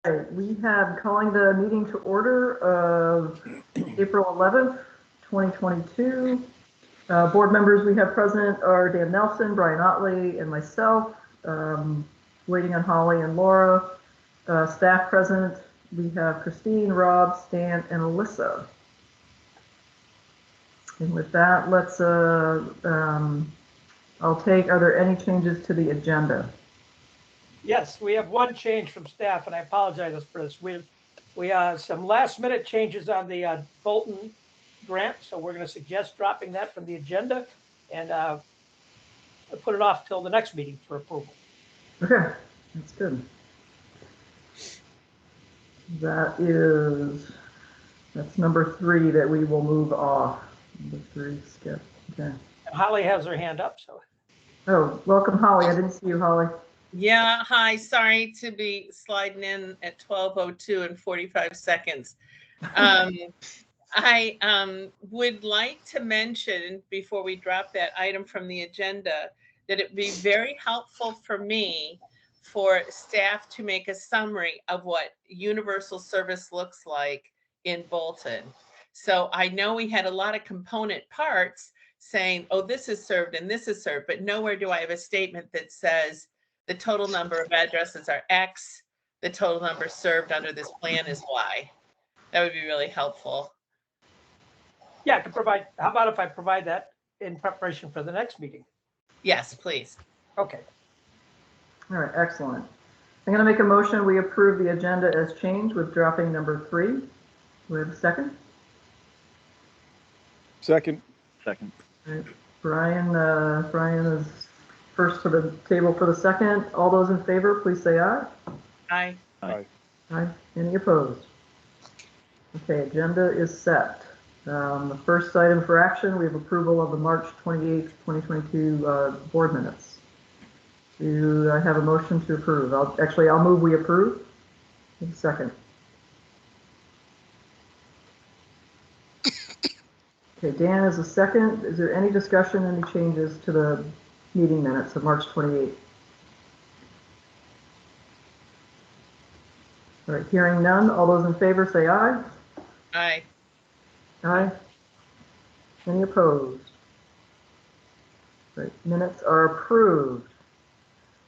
We have calling the meeting to order of April 11th, 2022. Board members we have present are Dan Nelson, Brian Otley, and myself. Waiting on Holly and Laura. Staff present, we have Christine, Rob, Stan, and Alyssa. And with that, are there any changes to the agenda? Yes, we have one change from staff, and I apologize for this. We have some last minute changes on the Bolton grant, so we're going to suggest dropping that from the agenda and put it off till the next meeting for approval. Okay, that's good. That's number 3 that we will move off. Number 3, skip. Okay. And Holly has her hand up, so. Oh, welcome, Holly. I didn't see you, Holly. Yeah, hi. Sorry to be sliding in at 12:02 and 45 seconds. I would like to mention before we drop that item from the agenda that it'd be very helpful for me for staff to make a summary of what universal service looks like in Bolton. So I know we had a lot of component parts saying, oh, this is served and this is served, but nowhere do I have a statement that says the total number of addresses are X, the total number served under this plan is Y. That would be really helpful. Yeah, I can provide. How about if I provide that in preparation for the next meeting? Yes, please. Okay. All right, excellent. I'm going to make a motion. We approve the agenda as changed with dropping number 3. Do we have a second? Second. All right. Brian is first to the table for the second. All those in favor, please say aye. Aye. Aye. Aye. Any opposed? Okay, agenda is set. The first item for action, we have approval of the March 28th, 2022 board minutes. Do I have a motion to approve? I'll move we approve. Second. Okay, Dan is a second. Is there any discussion, any changes to the meeting minutes of March 28th? All right, hearing none. All those in favor say aye. Aye. Aye. Any opposed? Right, minutes are approved.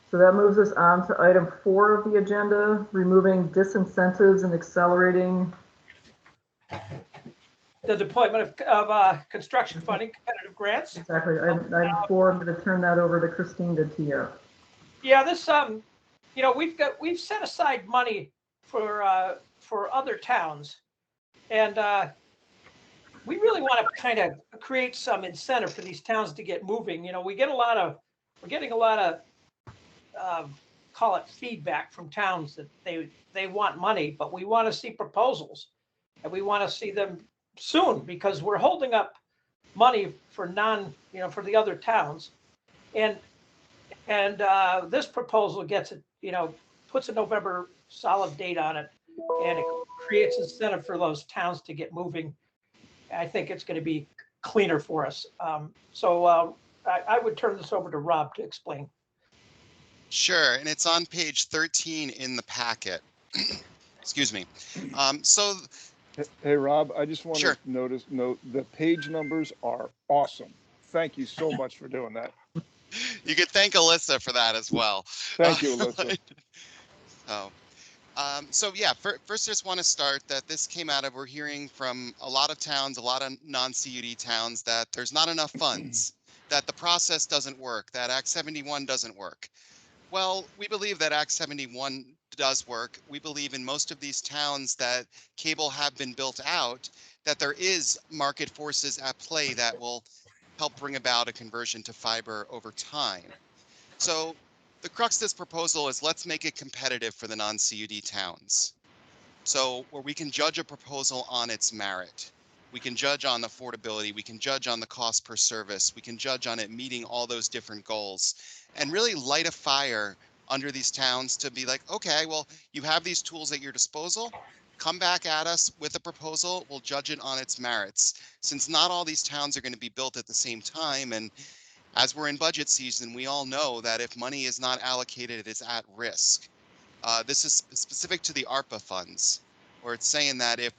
So that moves us on to item 4 of the agenda, removing disincentives and accelerating The deployment of construction funding competitive grants. Exactly. Item 4, I'm going to turn that over to Christine to tee up. Yeah, this we've set aside money for other towns, and we really want to kind of create some incentive for these towns to get moving. You know, we're getting a lot of call it feedback from towns that they want money, but we want to see proposals, and we want to see them soon because we're holding up money for for the other towns, and this proposal gets it, puts a November solid date on it, and it creates incentive for those towns to get moving. I think it's going to be cleaner for us. So I would turn this over to Rob to explain. Sure, and it's on page 13 in the packet. Excuse me. Hey, Rob, I just want Sure. to note the page numbers are awesome. Thank you so much for doing that. You could thank Alyssa for that as well. Thank you, Alyssa. So yeah, first I just want to start that this came out of, we're hearing from a lot of towns, a lot of non-CUD towns, that there's not enough funds, that the process doesn't work, that Act 71 doesn't work. Well, we believe that Act 71 does work. We believe in most of these towns that cable have been built out, that there is market forces at play that will help bring about a conversion to fiber over time. So the crux of this proposal is, let's make it competitive for the non-CUD towns. So where we can judge a proposal on its merit, we can judge on affordability, we can judge on the cost per service, we can judge on it meeting all those different goals, and really light a fire under these towns to be like, okay, well, you have these tools at your disposal, come back at us with a proposal, we'll judge it on its merits. Since not all these towns are going to be built at the same time, and as we're in budget season, we all know that if money is not allocated, it is at risk. This is specific to the ARPA funds, where it's saying that if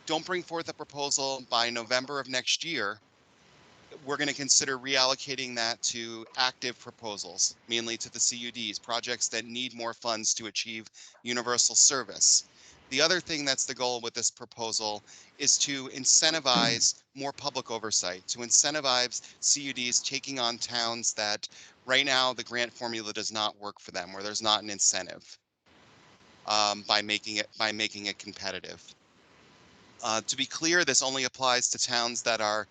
don't bring forth a proposal by November of next year, we're going to consider reallocating that to active proposals, mainly to the CUDs, projects that need more funds to achieve universal service. The other thing that's the goal with this proposal is to incentivize more public oversight, to incentivize CUDs taking on towns that right now the grant formula does not work for them, where there's not an incentive by making it competitive. To be clear, this only applies to towns that are,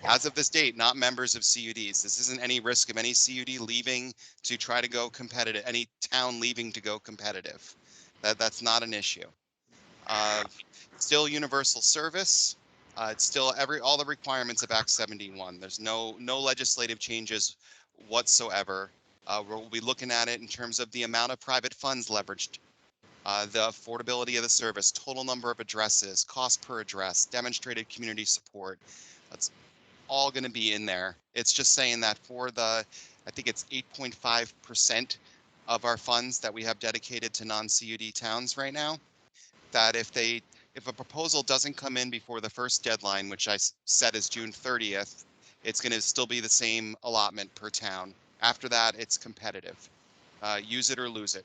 as of this date, not members of CUDs. This isn't any risk of any CUD leaving to try to go competitive, any town leaving to go competitive. That's not an issue. Still universal service. It's still all the requirements of Act 71. There's no legislative changes whatsoever. We'll be looking at it in terms of the amount of private funds leveraged, the affordability of the service, total number of addresses, cost per address, demonstrated community support. That's all going to be in there. It's just saying that for I think it's 8.5% of our funds that we have dedicated to non-CUD towns right now, that if a proposal doesn't come in before the first deadline, which I set is June 30th, it's going to still be the same allotment per town. After that, it's competitive. Use it or lose it.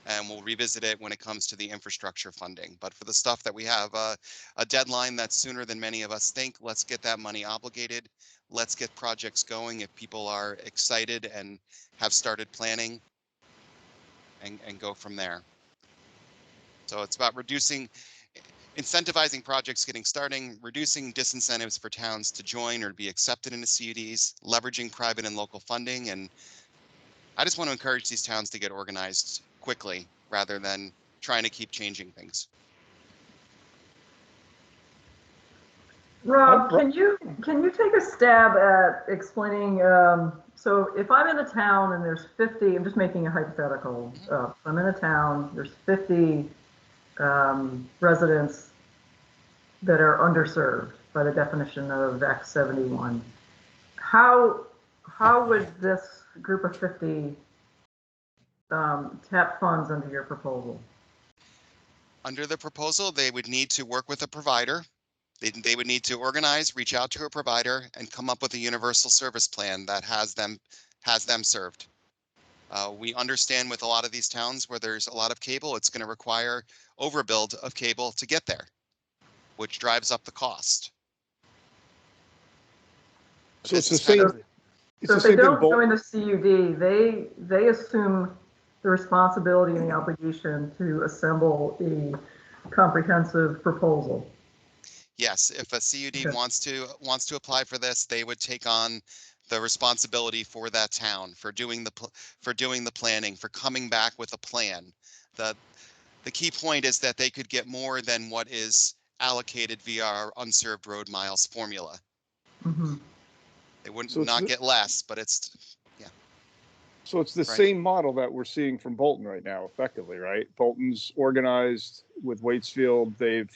And we'll revisit it when it comes to the infrastructure funding. But for the stuff that we have a deadline that's sooner than many of us think, let's get that money obligated. Let's get projects going if people are excited and have started planning, and go from there. So it's about incentivizing projects getting starting, reducing disincentives for towns to join or be accepted into CUDs, leveraging private and local funding. And I just want to encourage these towns to get organized quickly rather than trying to keep changing things. Rob, can you take a stab at explaining, so if I'm in a town and there's 50, I'm just making a hypothetical, I'm in a town, there's 50 residents that are underserved by the definition of Act 71. How would this group of 50 tap funds under your proposal? Under the proposal, they would need to work with a provider. They would need to organize, reach out to a provider, and come up with a universal service plan that has them served. We understand with a lot of these towns where there's a lot of cable, it's going to require overbuild of cable to get there, which drives up the cost. So it's the same. So if they don't join the CUD, they assume the responsibility and the obligation to assemble a comprehensive proposal. Yes, if a CUD wants to apply for this, they would take on the responsibility for that town, for doing the planning, for coming back with a plan. The key point is that they could get more than what is allocated via our unserved road miles formula. Mm-hmm. They wouldn't not get less, but it's, yeah. So it's the same model that we're seeing from Bolton right now, effectively, right? Bolton's organized with Waitsfield. They've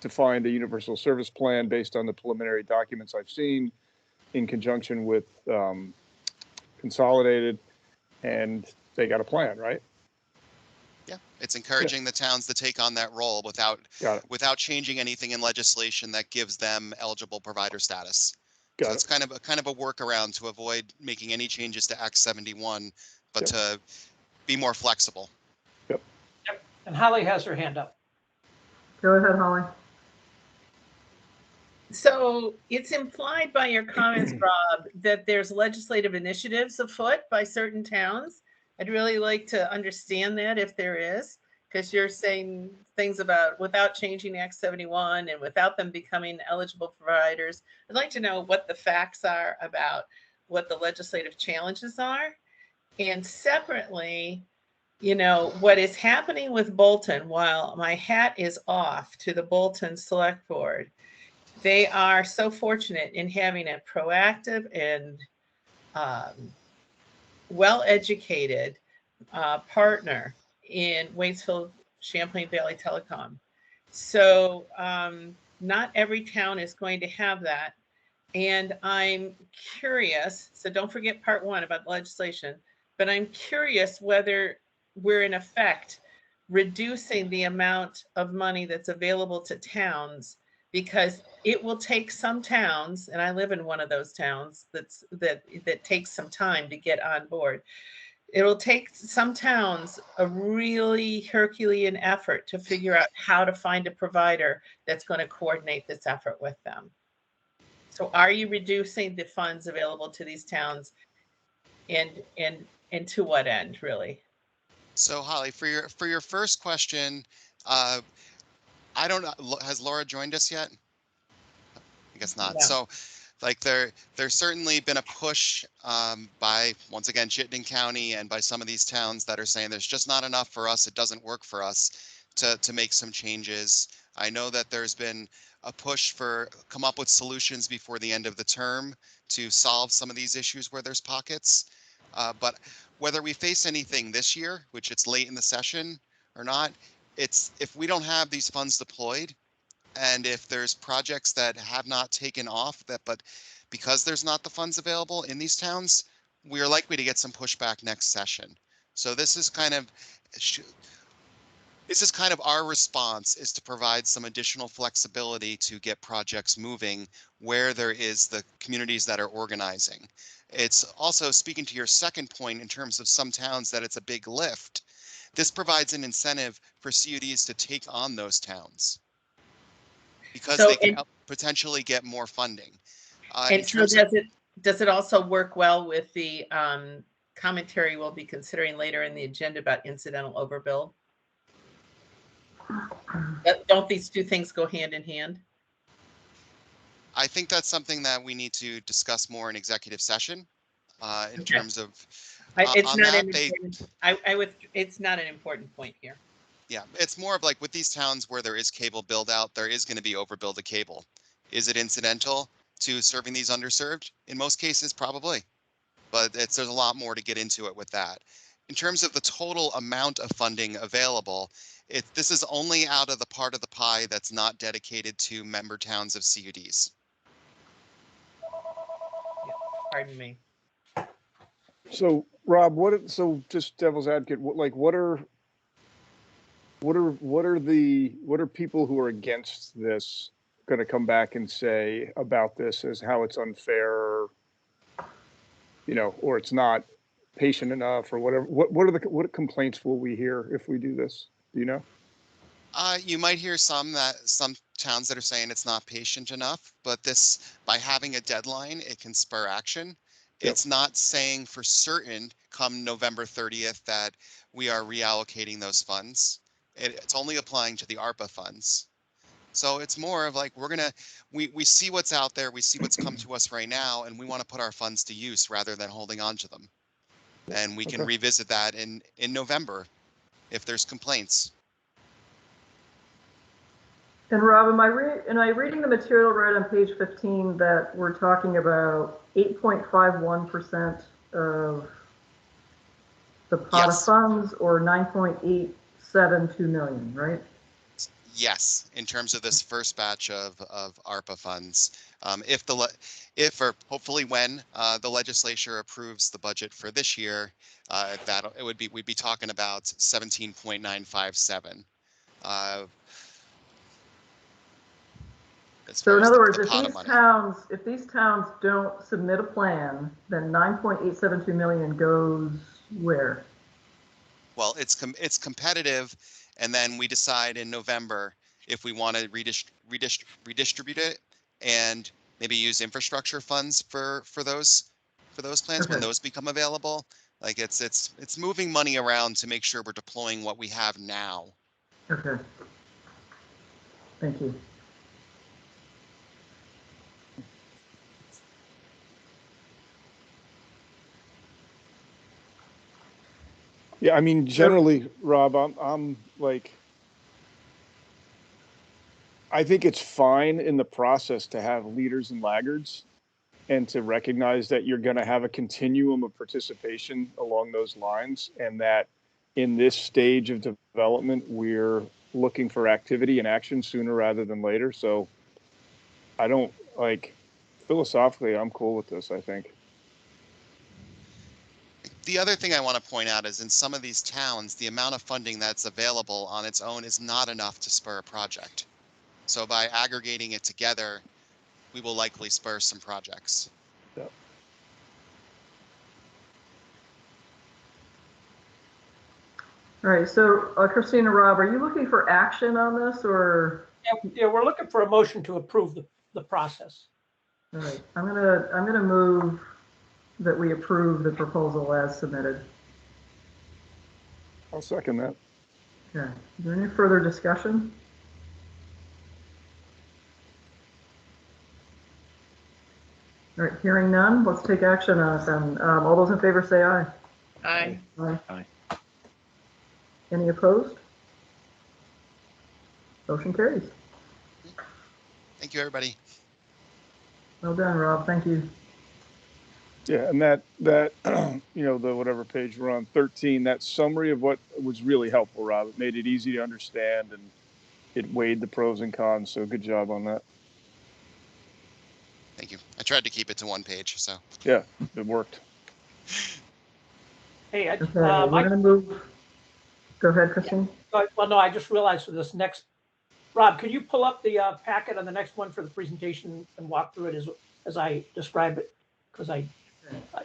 defined a universal service plan based on the preliminary documents I've seen in conjunction with Consolidated, and they got a plan, right? Yeah, it's encouraging the towns to take on that role without changing anything in legislation that gives them eligible provider status. So it's kind of a workaround to avoid making any changes to Act 71, but to be more flexible. Yep. And Holly has her hand up. Go ahead, Holly. So it's implied by your comments, Rob, that there's legislative initiatives afoot by certain towns. I'd really like to understand that if there is, because you're saying things about without changing Act 71 and without them becoming eligible providers. I'd like to know what the facts are about what the legislative challenges are. And separately, you know, what is happening with Bolton, while my hat is off to the Bolton Select Board, they are so fortunate in having a proactive and well-educated partner in Waitsfield Champlain Valley Telecom. So not every town is going to have that. And I'm curious, so don't forget part one about legislation, but I'm curious whether we're in effect reducing the amount of money that's available to towns, because it will take some towns, and I live in one of those towns that takes some time to get on board. It'll take some towns a really Herculean effort to figure out how to find a provider that's going to coordinate this effort with them. So are you reducing the funds available to these towns, and to what end, really? So Holly, for your first question, I don't know, has Laura joined us yet? I guess not. No. So like there's certainly been a push by, once again, Chittenden County and by some of these towns that are saying there's just not enough for us, it doesn't work for us to make some changes. I know that there's been a push for come up with solutions before the end of the term to solve some of these issues where there's pockets. But whether we face anything this year, which it's late in the session or not, it's if we don't have these funds deployed, and if there's projects that have not taken off but because there's not the funds available in these towns, we are likely to get some pushback next session. So this is kind of our response, is to provide some additional flexibility to get projects moving where there is the communities that are organizing. It's also, speaking to your second point in terms of some towns that it's a big lift, this provides an incentive for CUDs to take on those towns, because So they can potentially get more funding. and so does it also work well with the commentary we'll be considering later in the agenda about incidental overbuild? Don't these two things go hand in hand? I think that's something that we need to discuss more in executive session in Okay. terms of It's on not that, an important, it's not an important point here. yeah, it's more of like with these towns where there is cable build out, there is going to be overbuild of cable. Is it incidental to serving these underserved? In most cases, probably, but there's a lot more to get into it with that. In terms of the total amount of funding available, this is only out of the part of the pie that's not dedicated to member towns of CUDs. Pardon me. So Rob, so just devil's advocate, what are people who are against this going to come back and say about this, as how it's unfair, or it's not patient enough or whatever? What complaints will we hear if we do this? Do you know? You might hear some towns that are saying it's not patient enough, but this, by having a deadline, it can spur action. Yep. It's not saying for certain come November 30th that we are reallocating those funds. It's only applying to the ARPA funds. So it's more of like, we see what's out there, we see what's come to us right now, and we want to put our funds to use rather than holding on to them. And we can Okay. revisit that in November if there's complaints. And Rob, am I reading the material right on page 15 that we're talking about 8.51% of the pot Yes. of funds, or 9.872 million, right? Yes, in terms of this first batch of ARPA funds, if or hopefully when the legislature approves the budget for this year, we'd be talking about 17.957. So in other words, if if these towns don't submit a plan, then 9.872 million goes where? Well, it's competitive, and then we decide in November if we want to redistribute it and maybe use infrastructure funds for those plans when those become available. Like it's moving money around to make sure we're deploying what we have now. Okay. Thank you. Yeah, I mean, generally, Rob, I'm like, I think it's fine in the process to have leaders and laggards, and to recognize that you're going to have a continuum of participation along those lines, and that in this stage of development, we're looking for activity and action sooner rather than later. So I don't philosophically, I'm cool with this, I think. The other thing I want to point out is in some of these towns, the amount of funding that's available on its own is not enough to spur a project. So by aggregating it together, we will likely spur some projects. All right, so Christina, Rob, are you looking for action on this or? Yeah, we're looking for a motion to approve the process. All right, I'm gonna move that we approve the proposal as submitted. I'll second that. Okay, is there any further discussion? All right, hearing none, let's take action on it then. All those in favor say aye. Aye. Aye. Any opposed? Motion carries. Thank you, everybody. Well done, Rob. Thank you. Yeah, and that you know, the whatever page we're on, 13, that summary of what was really helpful, Rob. It made it easy to understand and it weighed the pros and cons. So good job on that. Thank you. I tried to keep it to one page, so. Yeah, it worked. Hey, Okay, we're gonna move. Go ahead, Christine. well, no, I just realized for this next, Rob, could you pull up the packet on the next one for the presentation and walk through it as I describe it? Because So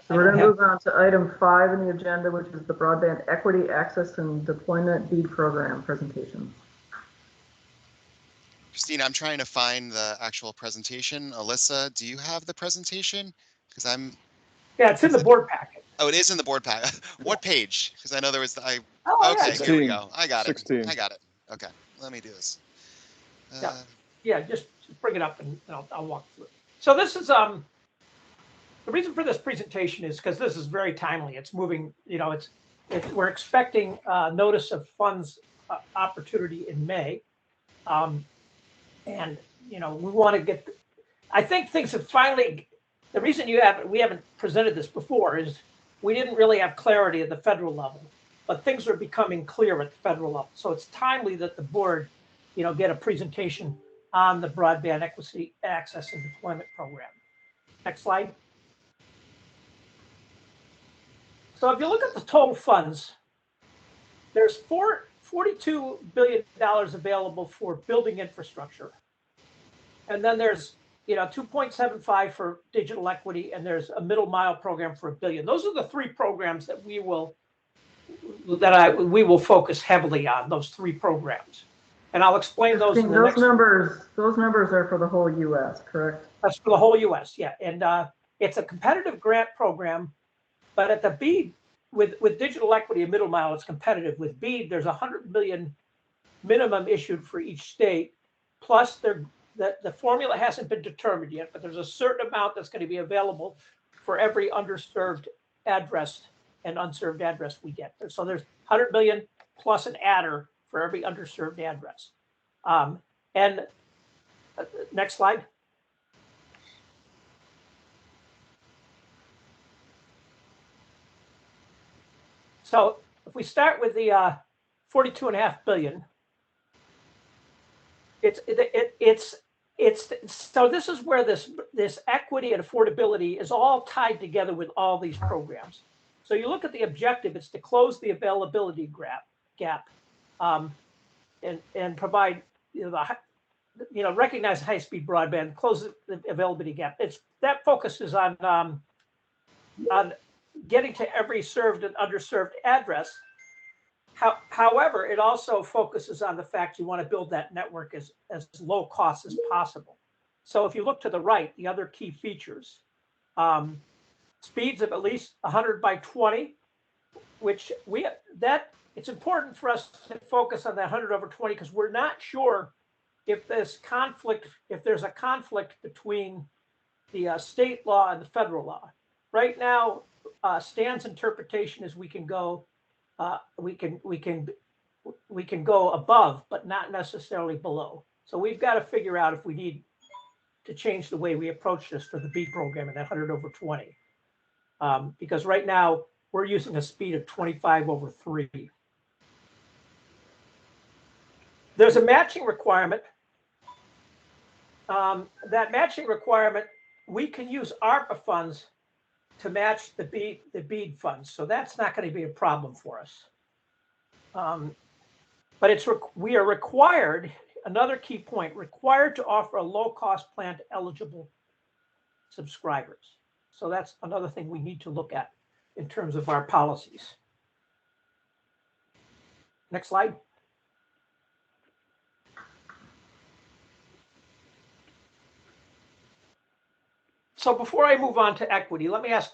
we're going to move on to item 5 in the agenda, which is the Broadband Equity Access and Deployment BEAD Program presentation. Christina, I'm trying to find the actual presentation. Alyssa, do you have the presentation? Because yeah, it's in the board packet. Oh, it is in the board pack. What page? Because I know there was Oh, okay, yeah. here we go. I got it. 16. I got it. Okay, let me do this. Yeah, just bring it up and I'll walk through it. So this is the reason for this presentation is because this is very timely. It's moving. You know, we're expecting notice of funds opportunity in May, and you know we want to get. I think things have finally. The reason we haven't presented this before is we didn't really have clarity at the federal level, but things are becoming clear at the federal level. So it's timely that the board, you know, get a presentation on the Broadband Equity Access and Deployment Program. Next slide. So if you look at the total funds, there's $42 billion available for building infrastructure. And then there's, you know, 2.75 for digital equity, and there's a middle mile program for $1 billion. Those are the three programs that we will focus heavily on, those three programs. And I'll explain those in the next. Those numbers are for the whole U.S., correct? That's for the whole U.S., yeah. And it's a competitive grant program, but at the BEAD, with digital equity and middle mile, it's competitive. With BEAD, there's $100 million minimum issued for each state, plus the formula hasn't been determined yet, but there's a certain amount that's going to be available for every underserved address and unserved address we get. So there's 100 million plus an adder for every underserved address. And next slide. So if we start with the 42.5 billion, so this is where this equity and affordability is all tied together with all these programs. So you look at the objective, it's to close the availability gap, and provide, you know, recognize high-speed broadband, close the availability gap. That focuses on getting to every served and underserved address. However, it also focuses on the fact you want to build that network as low cost as possible. So if you look to the right, the other key features, speeds of at least 100 by 20, which it's important for us to focus on that 100 over 20 because we're not sure if there's a conflict between the state law and the federal law. Right now, Stan's interpretation is we can go above, but not necessarily below. So we've got to figure out if we need to change the way we approach this for the B program and that 100 over 20. Because right now we're using a speed of 25 over 3. There's a matching requirement. That matching requirement, we can use ARPA funds to match the BEAD funds. So that's not going to be a problem for us. But we are required, another key point, required to offer a low-cost plan to eligible subscribers. So that's another thing we need to look at in terms of our policies. Next slide. So before I move on to equity, let me ask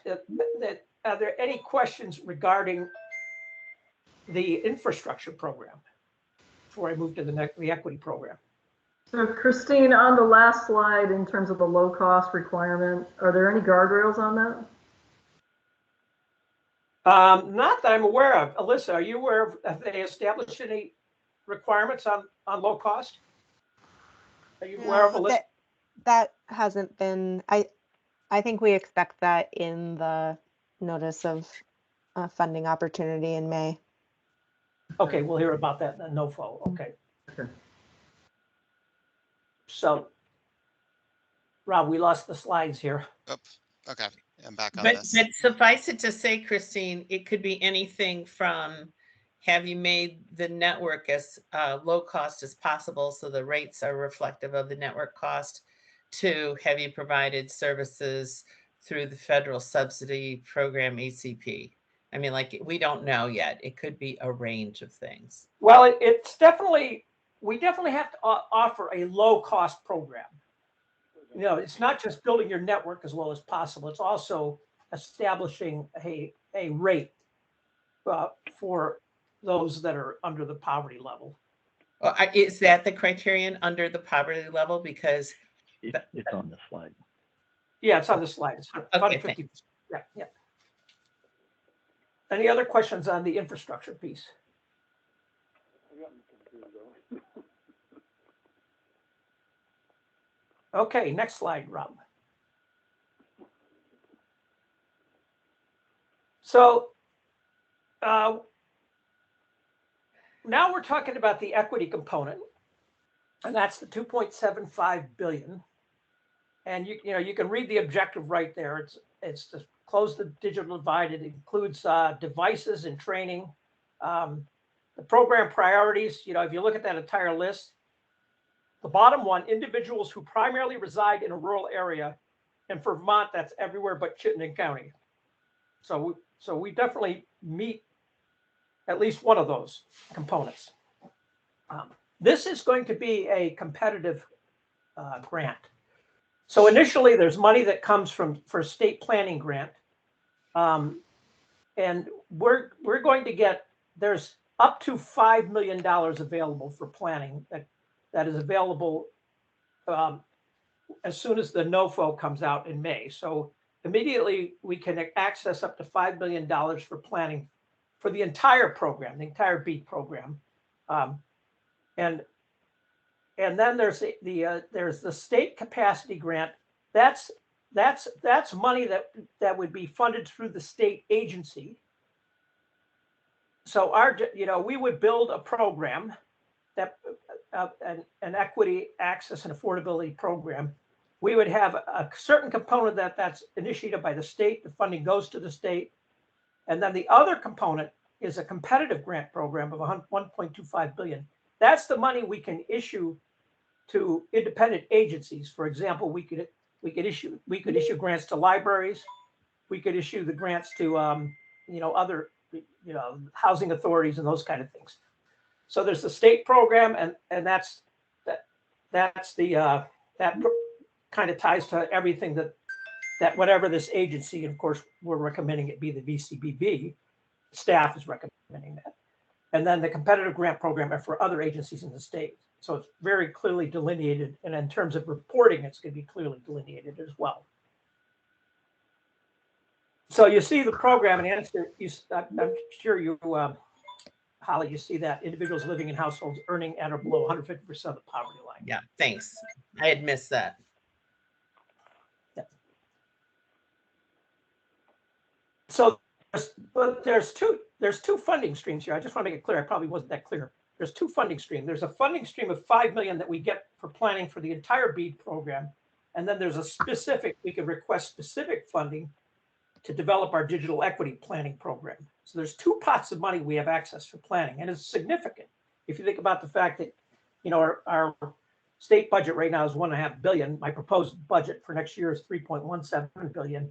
are there any questions regarding the infrastructure program before I move to the equity program? So Christine, on the last slide, in terms of the low cost requirement, are there any guardrails on that? Not that I'm aware of. Alyssa, are you aware of, have they established any requirements on low cost? Are you aware of, Alyssa? That hasn't been, I think we expect that in the notice of funding opportunity in May. Okay, we'll hear about that in the NOFO. Okay. Okay. So, Rob, we lost the slides here. Oh, okay, I'm back on But this. suffice it to say, Christine, it could be anything from have you made the network as low cost as possible so the rates are reflective of the network cost, to have you provided services through the federal subsidy program ACP. I mean, like, we don't know yet. It could be a range of things. Well, it's definitely, we definitely have to offer a low cost program. You know, it's not just building your network as low as possible. It's also establishing a rate for those that are under the poverty level. Well, is that the criterion, under the poverty level? Because it's on the slide. Yeah, it's on the slide. It's Okay, 50%. Yeah. Any other questions on the infrastructure piece? Okay, next slide, Rob. So now we're talking about the equity component, and that's the 2.75 billion. And you know you can read the objective right there. It's to close the digital divide. It includes devices and training. The program priorities, you know, if you look at that entire list, the bottom one, individuals who primarily reside in a rural area, and for Vermont, that's everywhere but Chittenden County. So we definitely meet at least one of those components. This is going to be a competitive grant. So initially, there's money that comes for state planning grant, and we're going to get, there's up to $5 million available for planning that is available as soon as the NOFO comes out in May. So immediately we can access up to $5 million for planning for the entire program, the entire BEAD program, and then there's the state capacity grant. That's money that would be funded through the state agency. So we would build a program that an equity, access, and affordability program. We would have a certain component that's initiated by the state. The funding goes to the state, and then the other component is a competitive grant program of 1.25 billion. That's the money we can issue to independent agencies. For example, we could issue grants to libraries. We could issue the grants to other housing authorities and those kind of things. So there's the state program, and that kind of ties to everything that whatever this agency, and of course we're recommending it be the VCBB. Staff is recommending that. And then the competitive grant program are for other agencies in the state. So it's very clearly delineated. And in terms of reporting, it's going to be clearly delineated as well. So you see the program and answer. I'm sure you, Holly, you see that individuals living in households earning at or below 150% of the poverty line. Yeah, thanks. I had missed that. Yeah. So, but there's two funding streams here. I just want to make it clear. I probably wasn't that clear. There's two funding streams. There's a funding stream of $5 million that we get for planning for the entire BEAD program, and then there's a specific. We could request specific funding to develop our digital equity planning program. So there's two pots of money we have access for planning, and it's significant. If you think about the fact that, our state budget right now is $1.5 billion. My proposed budget for next year is $3.17 billion.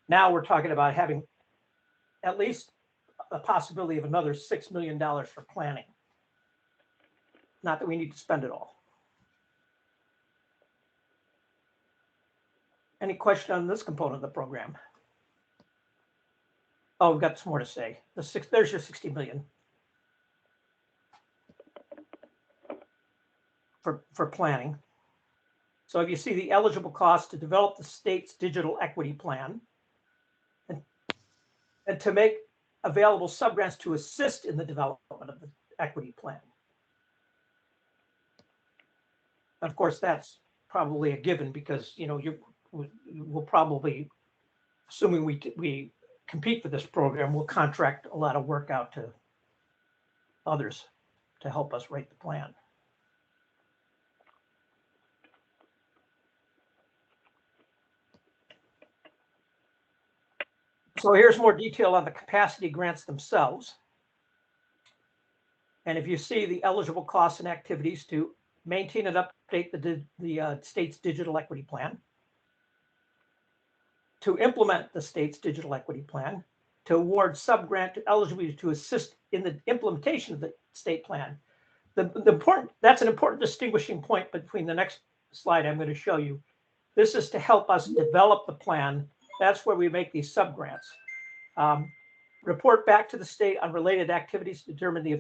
Now we're talking about having at least a possibility of another $6 million for planning. Not that we need to spend it all. Any question on this component of the program? Oh, we've got some more to say. There's your 60 million for planning. So if you see the eligible cost to develop the state's digital equity plan and to make available subgrants to assist in the development of the equity plan. Of course, that's probably a given because, we'll probably, assuming we compete for this program, we'll contract a lot of work out to others to help us write the plan. So here's more detail on the capacity grants themselves. And if you see the eligible costs and activities to maintain and update the state's digital equity plan, to implement the state's digital equity plan, to award subgrant eligibility to assist in the implementation of the state plan. That's an important distinguishing point between the next slide I'm going to show you. This is to help us develop the plan. That's where we make these subgrants. Report back to the state on related activities to determine the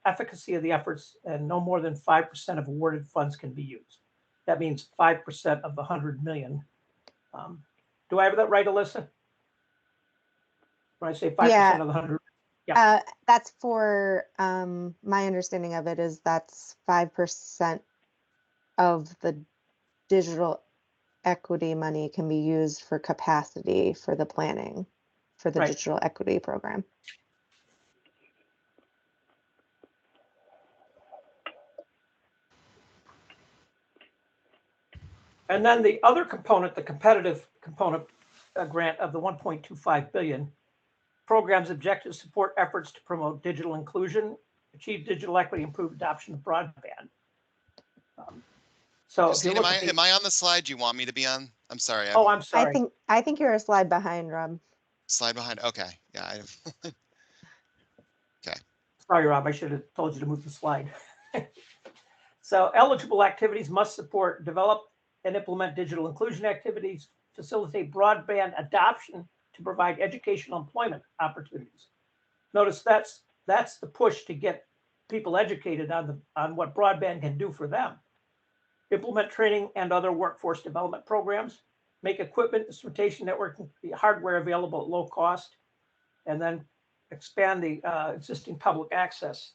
efficacy of the efforts, and no more than 5% of awarded funds can be used. That means 5% of the 100 million. Do I have that right, Alyssa? When I say 5% of the 100? Yeah. That's for, my understanding of it is that's 5% of the digital equity money can be used for capacity for the planning for the digital equity program. And then the other component, the competitive component grant of the 1.25 billion, program's objectives support efforts to promote digital inclusion, achieve digital equity, improve adoption of broadband. So Christine, am I on the slide you want me to be on? I'm sorry. I'm sorry. I think you're a slide behind, Rob. Slide behind. Okay. Yeah. Okay. Sorry, Rob. I should have told you to move the slide. So eligible activities must support, develop, and implement digital inclusion activities, facilitate broadband adoption to provide educational employment opportunities. Notice that's the push to get people educated on what broadband can do for them. Implement training and other workforce development programs, make equipment, instrumentation networking hardware available at low cost, and then expand the existing public access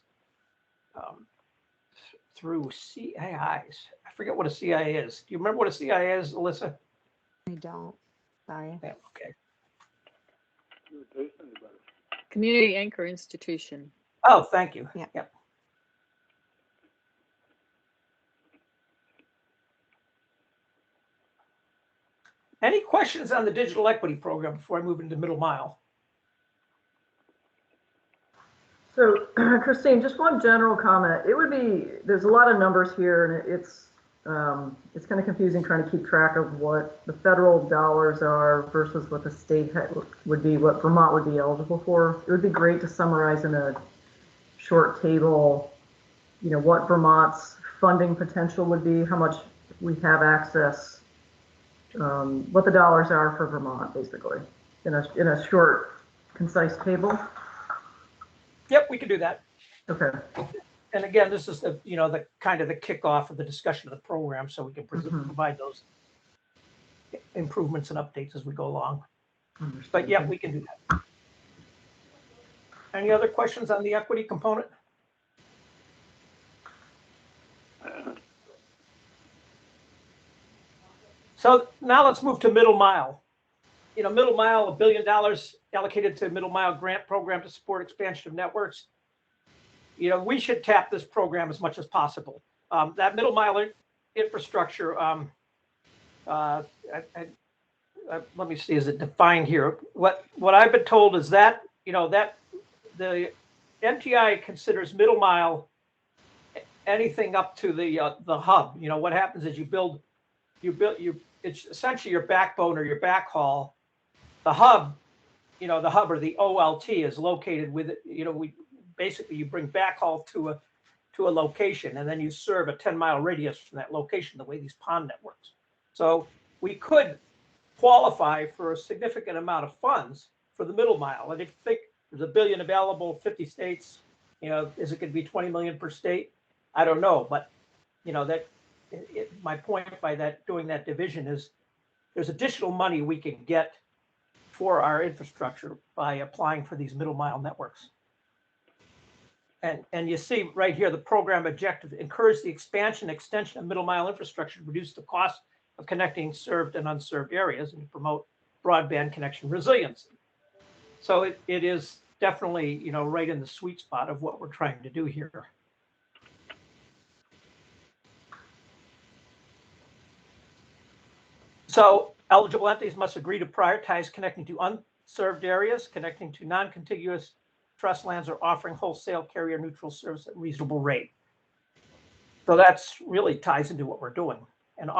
through CIIs. I forget what a CIA is. Do you remember what a CIA is, Alyssa? I don't. Sorry. Yeah, okay. Community anchor institution. Oh, thank you. Yeah. Yep. Any questions on the digital equity program before I move into middle mile? So, Christine, just one general comment. There's a lot of numbers here, and it's kind of confusing trying to keep track of what the federal dollars are versus what the state would be, what Vermont would be eligible for. It would be great to summarize in a short table, what Vermont's funding potential would be, how much we have access, what the dollars are for Vermont, basically, in a short, concise table. Yep, we can do that. Okay. And again, this is the the kind of the kickoff of the discussion of the program, so we can provide those improvements and updates as we go along. But yeah, we can do that. Any other questions on the equity component? So now let's move to middle mile. Middle mile, $1 billion allocated to middle mile grant program to support expansion of networks. We should tap this program as much as possible. That middle mile infrastructure let me see, is it defined here? What I've been told is that, that the MTI considers middle mile anything up to the hub. What happens is it's essentially your backbone or your backhaul. The hub, the hub or the OLT is located with, you bring backhaul to a location, and then you serve a 10-mile radius from that location, the way these pond networks. So we could qualify for a significant amount of funds for the middle mile. And if you think there's $1 billion available, 50 states, is it going to be 20 million per state? I don't know, but my point by doing that division is there's additional money we can get for our infrastructure by applying for these middle mile networks. And you see right here, the program objective: encourage the expansion and extension of middle mile infrastructure to reduce the cost of connecting served and unserved areas and to promote broadband connection resiliency. So it is definitely, right in the sweet spot of what we're trying to do here. So eligible entities must agree to prioritize connecting to unserved areas, connecting to non-contiguous trust lands, or offering wholesale carrier neutral service at reasonable rate. So that's really ties into what we're doing. And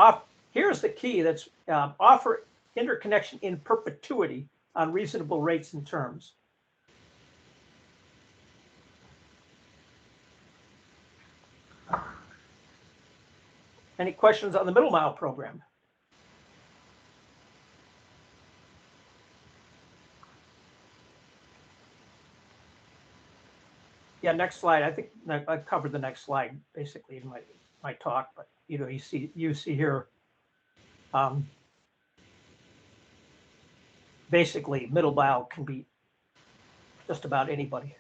here's the key: that's offer interconnection in perpetuity on reasonable rates and terms. Any questions on the middle mile program? Yeah, next slide. I think I covered the next slide basically in my talk, but you see here, basically middle mile can be just about anybody.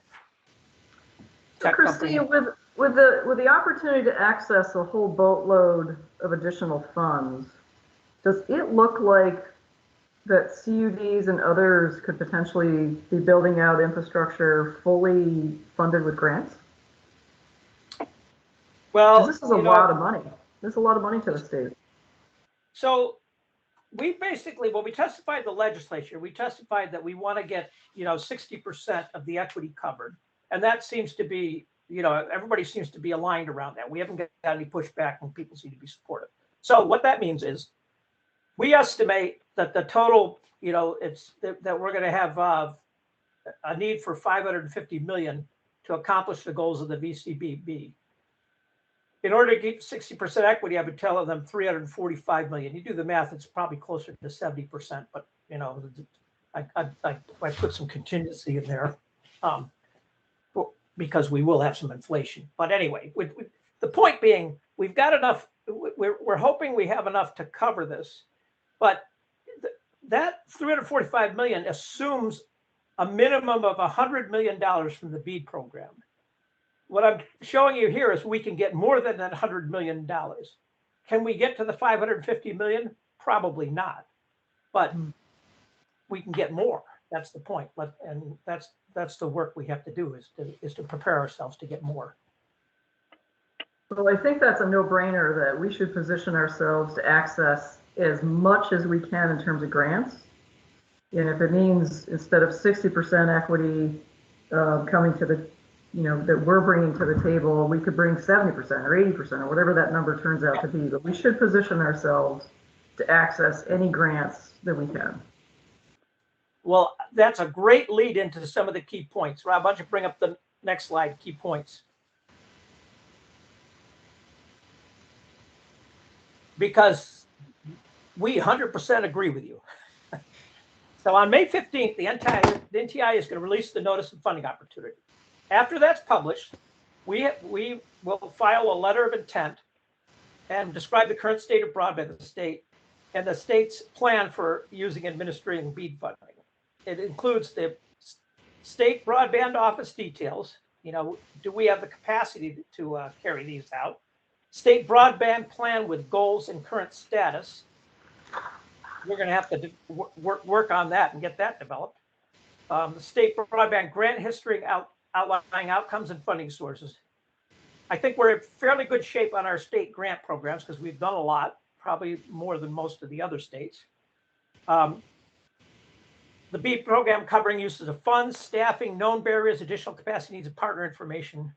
So Christine, with the opportunity to access a whole boatload of additional funds, does it look like that CUDs and others could potentially be building out infrastructure fully funded with grants? Well, this is a lot of money. This is a lot of money to the state. So we basically, when we testified the legislature, we testified that we want to get, 60% of the equity covered. And that seems to be, everybody seems to be aligned around that. We haven't got any pushback and people seem to be supportive. So what that means is we estimate that the total, that we're going to have a need for 550 million to accomplish the goals of the VCBB. In order to get 60% equity, I've been telling them 345 million. You do the math, it's probably closer to 70%, but I put some contingency in there because we will have some inflation. But anyway, the point being, we've got enough, we're hoping we have enough to cover this, but that 345 million assumes a minimum of $100 million from the BEAD program. What I'm showing you here is we can get more than that $100 million. Can we get to the 550 million? Probably not, but we can get more. That's the point. And that's the work we have to do is to prepare ourselves to get more. Well, I think that's a no-brainer that we should position ourselves to access as much as we can in terms of grants. And if it means instead of 60% equity coming to the, that we're bringing to the table, we could bring 70% or 80% or whatever that number turns out to be. But we should position ourselves to access any grants that we can. Well, that's a great lead into some of the key points. Rob, why don't you bring up the next slide, key points. Because we 100% agree with you. So on May 15th, the NTI is going to release the notice of funding opportunity. After that's published, we will file a letter of intent and describe the current state of broadband in the state and the state's plan for using and administering BEAD funding. It includes the state broadband office details. Do we have the capacity to carry these out? State broadband plan with goals and current status. We're going to have to work on that and get that developed. The state broadband grant history outlining outcomes and funding sources. I think we're in fairly good shape on our state grant programs because we've done a lot, probably more than most of the other states. The BEAT program covering uses of funds, staffing, known barriers, additional capacity needs, and partner information,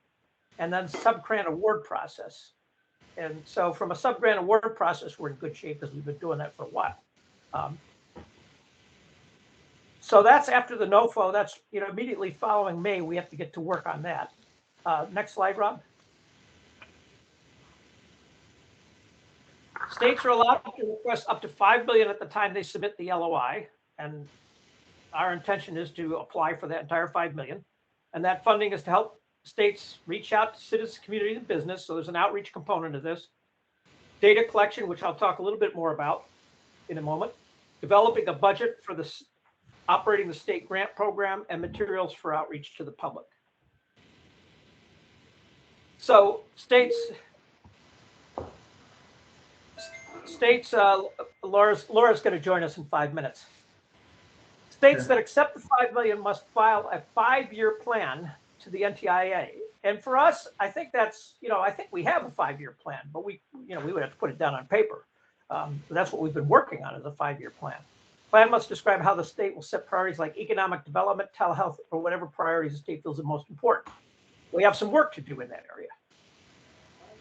and then sub-grant award process. And so from a sub-grant award process, we're in good shape because we've been doing that for a while. So that's after the NOFO. That's, immediately following May, we have to get to work on that. Next slide, Rob. States are allowed to request up to $5 billion at the time they submit the LOI, and our intention is to apply for that entire $5 million. And that funding is to help states reach out to citizens, community, and business. So there's an outreach component of this. Data collection, which I'll talk a little bit more about in a moment. Developing a budget for operating the state grant program, and materials for outreach to the public. So states, Laura's going to join us in 5 minutes. States that accept the $5 million must file a 5-year plan to the NTIA. And for us, I think that's, I think we have a 5-year plan, but we would have to put it down on paper. That's what we've been working on, is a 5-year plan. Plan must describe how the state will set priorities like economic development, telehealth, or whatever priorities the state feels are most important. We have some work to do in that area.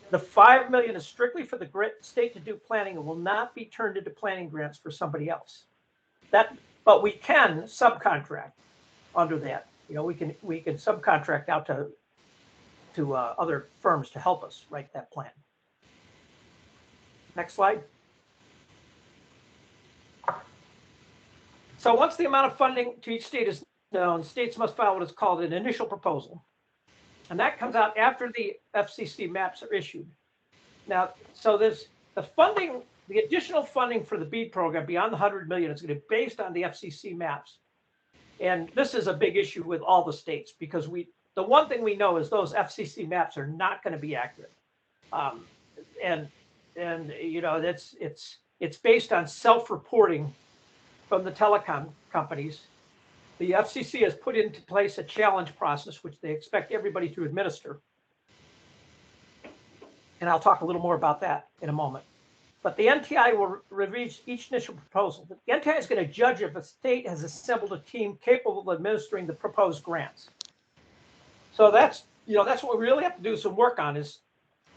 The $5 million is strictly for the state to do planning and will not be turned into planning grants for somebody else. But we can subcontract under that. We can subcontract out to other firms to help us write that plan. Next slide. So once the amount of funding to each state is known, states must file what is called an initial proposal. And that comes out after the FCC maps are issued. Now, so there's the funding, the additional funding for the BEAD program beyond the $100 million is going to be based on the FCC maps. And this is a big issue with all the states, because the one thing we know is those FCC maps are not going to be accurate. It's based on self-reporting from the telecom companies. The FCC has put into place a challenge process, which they expect everybody to administer. And I'll talk a little more about that in a moment. But the NTI will review each initial proposal. The NTI is going to judge if a state has assembled a team capable of administering the proposed grants. So that's what we really have to do some work on, is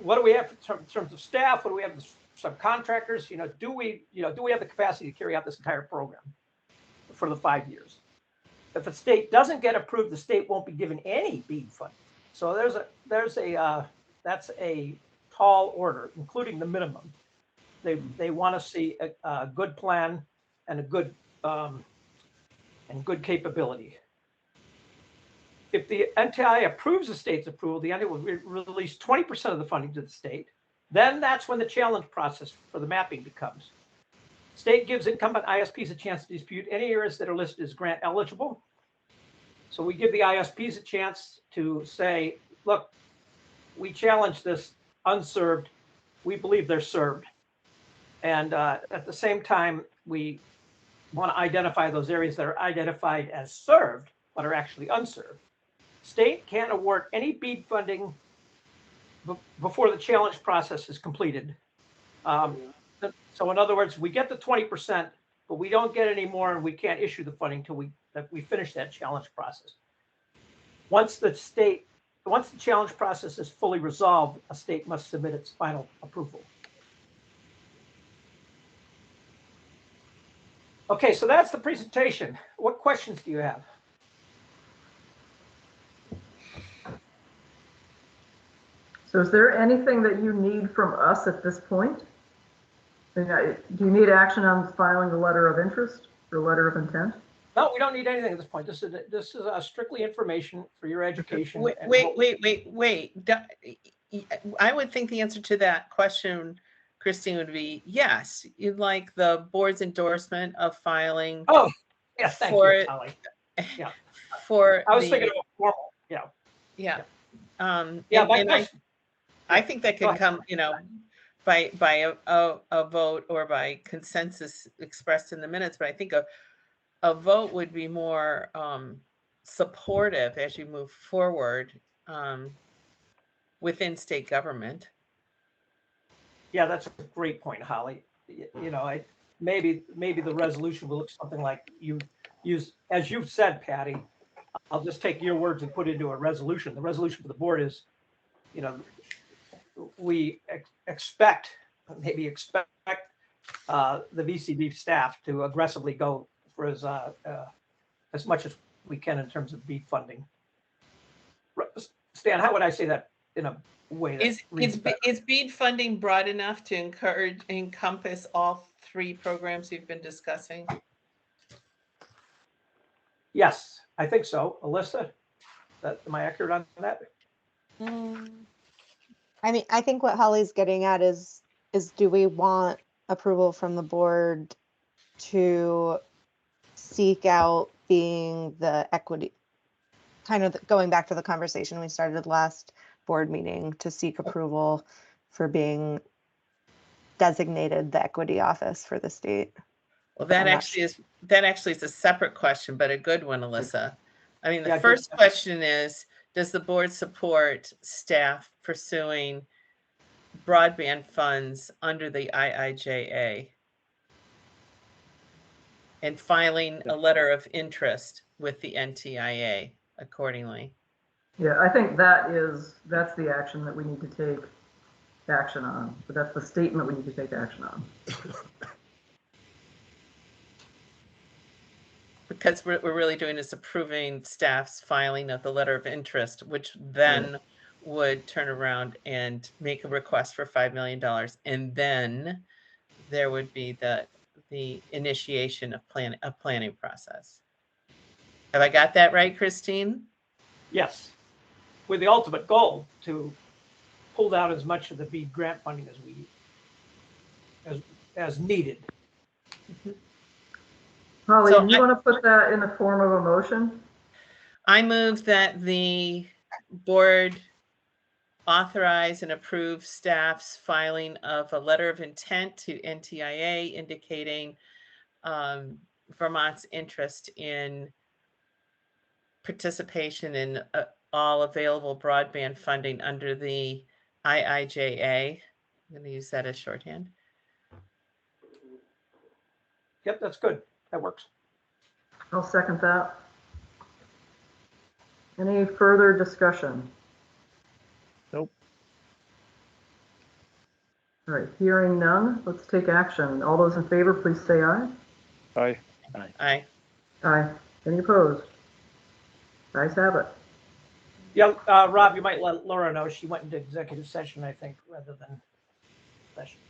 what do we have in terms of staff? What do we have as subcontractors? Do we have the capacity to carry out this entire program for the 5 years? If a state doesn't get approved, the state won't be given any BEAD funding. So that's a tall order, including the minimum. They want to see a good plan and a good capability. If the NTI approves the state's approval, the NTI will release 20% of the funding to the state. Then that's when the challenge process for the mapping becomes. State gives incumbent ISPs a chance to dispute any areas that are listed as grant eligible. So we give the ISPs a chance to say, look, we challenge this unserved. We believe they're served. And at the same time, we want to identify those areas that are identified as served, but are actually unserved. State can't award any BEAD funding before the challenge process is completed. So in other words, we get the 20%, but we don't get any more, and we can't issue the funding until we finish that challenge process. Once the challenge process is fully resolved, a state must submit its final approval. Okay, so that's the presentation. What questions do you have? So is there anything that you need from us at this point? Do you need action on filing the letter of interest or letter of intent? No, we don't need anything at this point. This is strictly information for your education. Wait. I would think the answer to that question, Christine, would be yes. You'd like the board's endorsement of filing. Oh, yes, thank you, Holly. Yeah. I was thinking of formal. Yeah. Yeah. I think that can come, by a vote or by consensus expressed in the minutes. But I think a vote would be more supportive as you move forward within state government. Yeah, that's a great point, Holly. maybe the resolution will look something like you use, as you've said, Patty. I'll just take your words and put it into a resolution. The resolution for the board is, you know, we expect the VCB staff to aggressively go for as much as we can in terms of BEAD funding. Stan, how would I say that in a way that Is BEAD funding broad enough to encompass all 3 programs you've been discussing? Yes, I think so. Alyssa, am I accurate on that? I mean, I think what Holly's getting at is do we want approval from the board to seek out being the equity, kind of going back to the conversation we started last board meeting, to seek approval for being designated the equity office for the state? Well, that I'm not actually is a separate question, but a good one, Alyssa. I mean, the Yeah, first question is, does the board support staff pursuing broadband funds under the IIJA and filing a letter of interest with the NTIA accordingly? Yeah, I think that's the action that we need to take action on, but that's the statement we need to take action on. Because what we're really doing is approving staff's filing of the letter of interest, which then would turn around and make a request for $5 million. And then there would be the initiation of planning process. Have I got that right, Christine? Yes, with the ultimate goal to pull down as much of the BEAD grant funding as needed. Holly, So do you want to put that in the form of a motion? I move that the board authorize and approve staff's filing of a letter of intent to NTIA indicating Vermont's interest in participation in all available broadband funding under the IIJA. I'm going to use that as shorthand. Yep, that's good. That works. I'll second that. Any further discussion? Nope. All right, hearing none, let's take action. All those in favor, please say aye. Aye. Aye. Aye. Any opposed? Ayes have it. Yeah, Rob, you might let Laura know she went into executive session, I think, rather than session.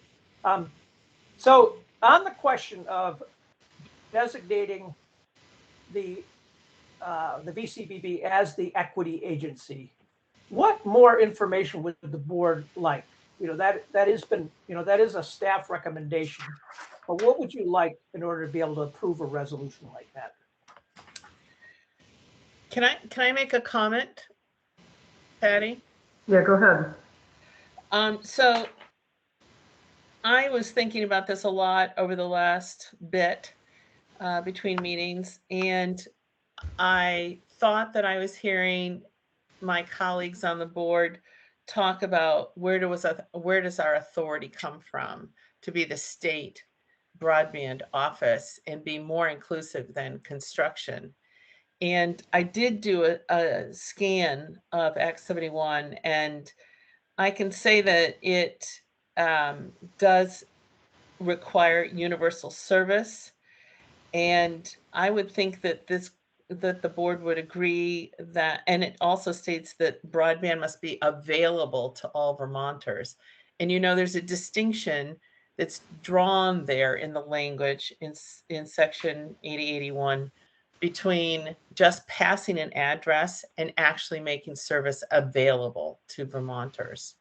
So on the question of designating the VCBB as the equity agency, what more information would the board like? You know, that has been, you know, that is a staff recommendation, but what would you like in order to be able to approve a resolution like that? Can I make a comment, Patty? Yeah, go ahead. So I was thinking about this a lot over the last bit between meetings, and I thought that I was hearing my colleagues on the board talk about where does our authority come from to be the state broadband office and be more inclusive than construction. And I did do a scan of Act 71, and I can say that it does require universal service. And I would think that the board would agree that, and it also states that broadband must be available to all Vermonters. And you know, there's a distinction that's drawn there in the language in section 8081 between just passing an address and actually making service available to Vermonters.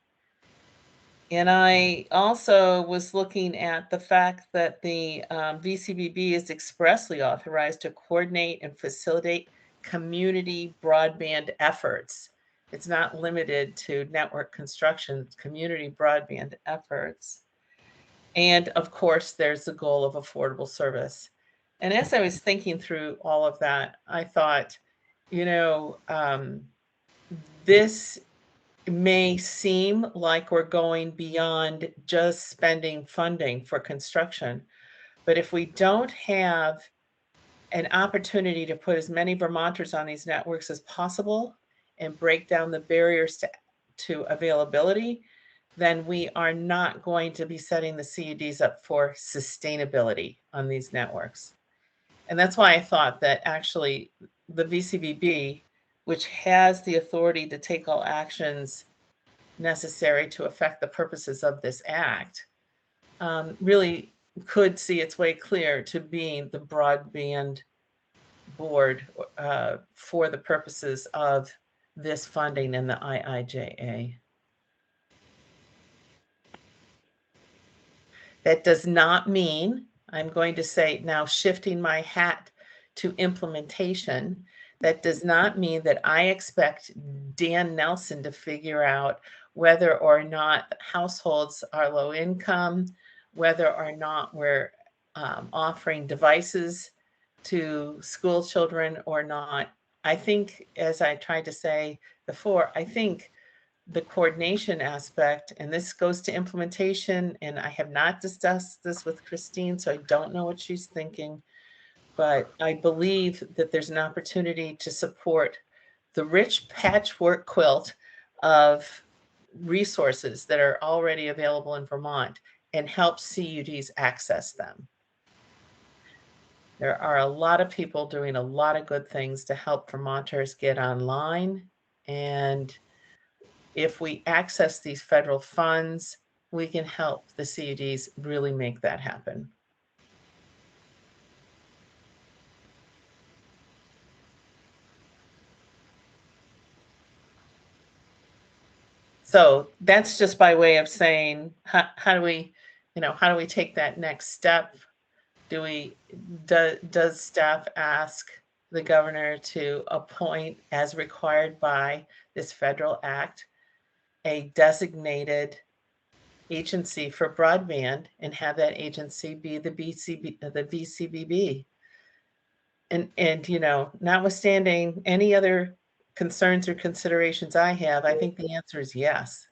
And I also was looking at the fact that the VCBB is expressly authorized to coordinate and facilitate community broadband efforts. It's not limited to network construction, it's community broadband efforts. And of course, there's the goal of affordable service. And as I was thinking through all of that, I thought, you know, this may seem like we're going beyond just spending funding for construction, But if we don't have an opportunity to put as many Vermonters on these networks as possible and break down the barriers to availability, then we are not going to be setting the CUDs up for sustainability on these networks. And that's why I thought that actually the VCBB, which has the authority to take all actions necessary to affect the purposes of this act, really could see its way clear to being the broadband board for the purposes of this funding in the IIJA. That does not mean, I'm going to say now, shifting my hat to implementation, that does not mean that I expect Dan Nelson to figure out whether or not households are low income, whether or not we're offering devices to school children or not. I think, as I tried to say before, I think the coordination aspect, and this goes to implementation, and I have not discussed this with Christine, so I don't know what she's thinking, but I believe that there's an opportunity to support the rich patchwork quilt of resources that are already available in Vermont and help CUDs access them. There are a lot of people doing a lot of good things to help Vermonters get online, and if we access these federal funds, we can help the CUDs really make that happen. So that's just by way of saying, how do we take that next step? Does staff ask the governor to appoint, as required by this federal act, a designated agency for broadband and have that agency be the VCBB? And notwithstanding any other concerns or considerations I have, I think the answer is yes.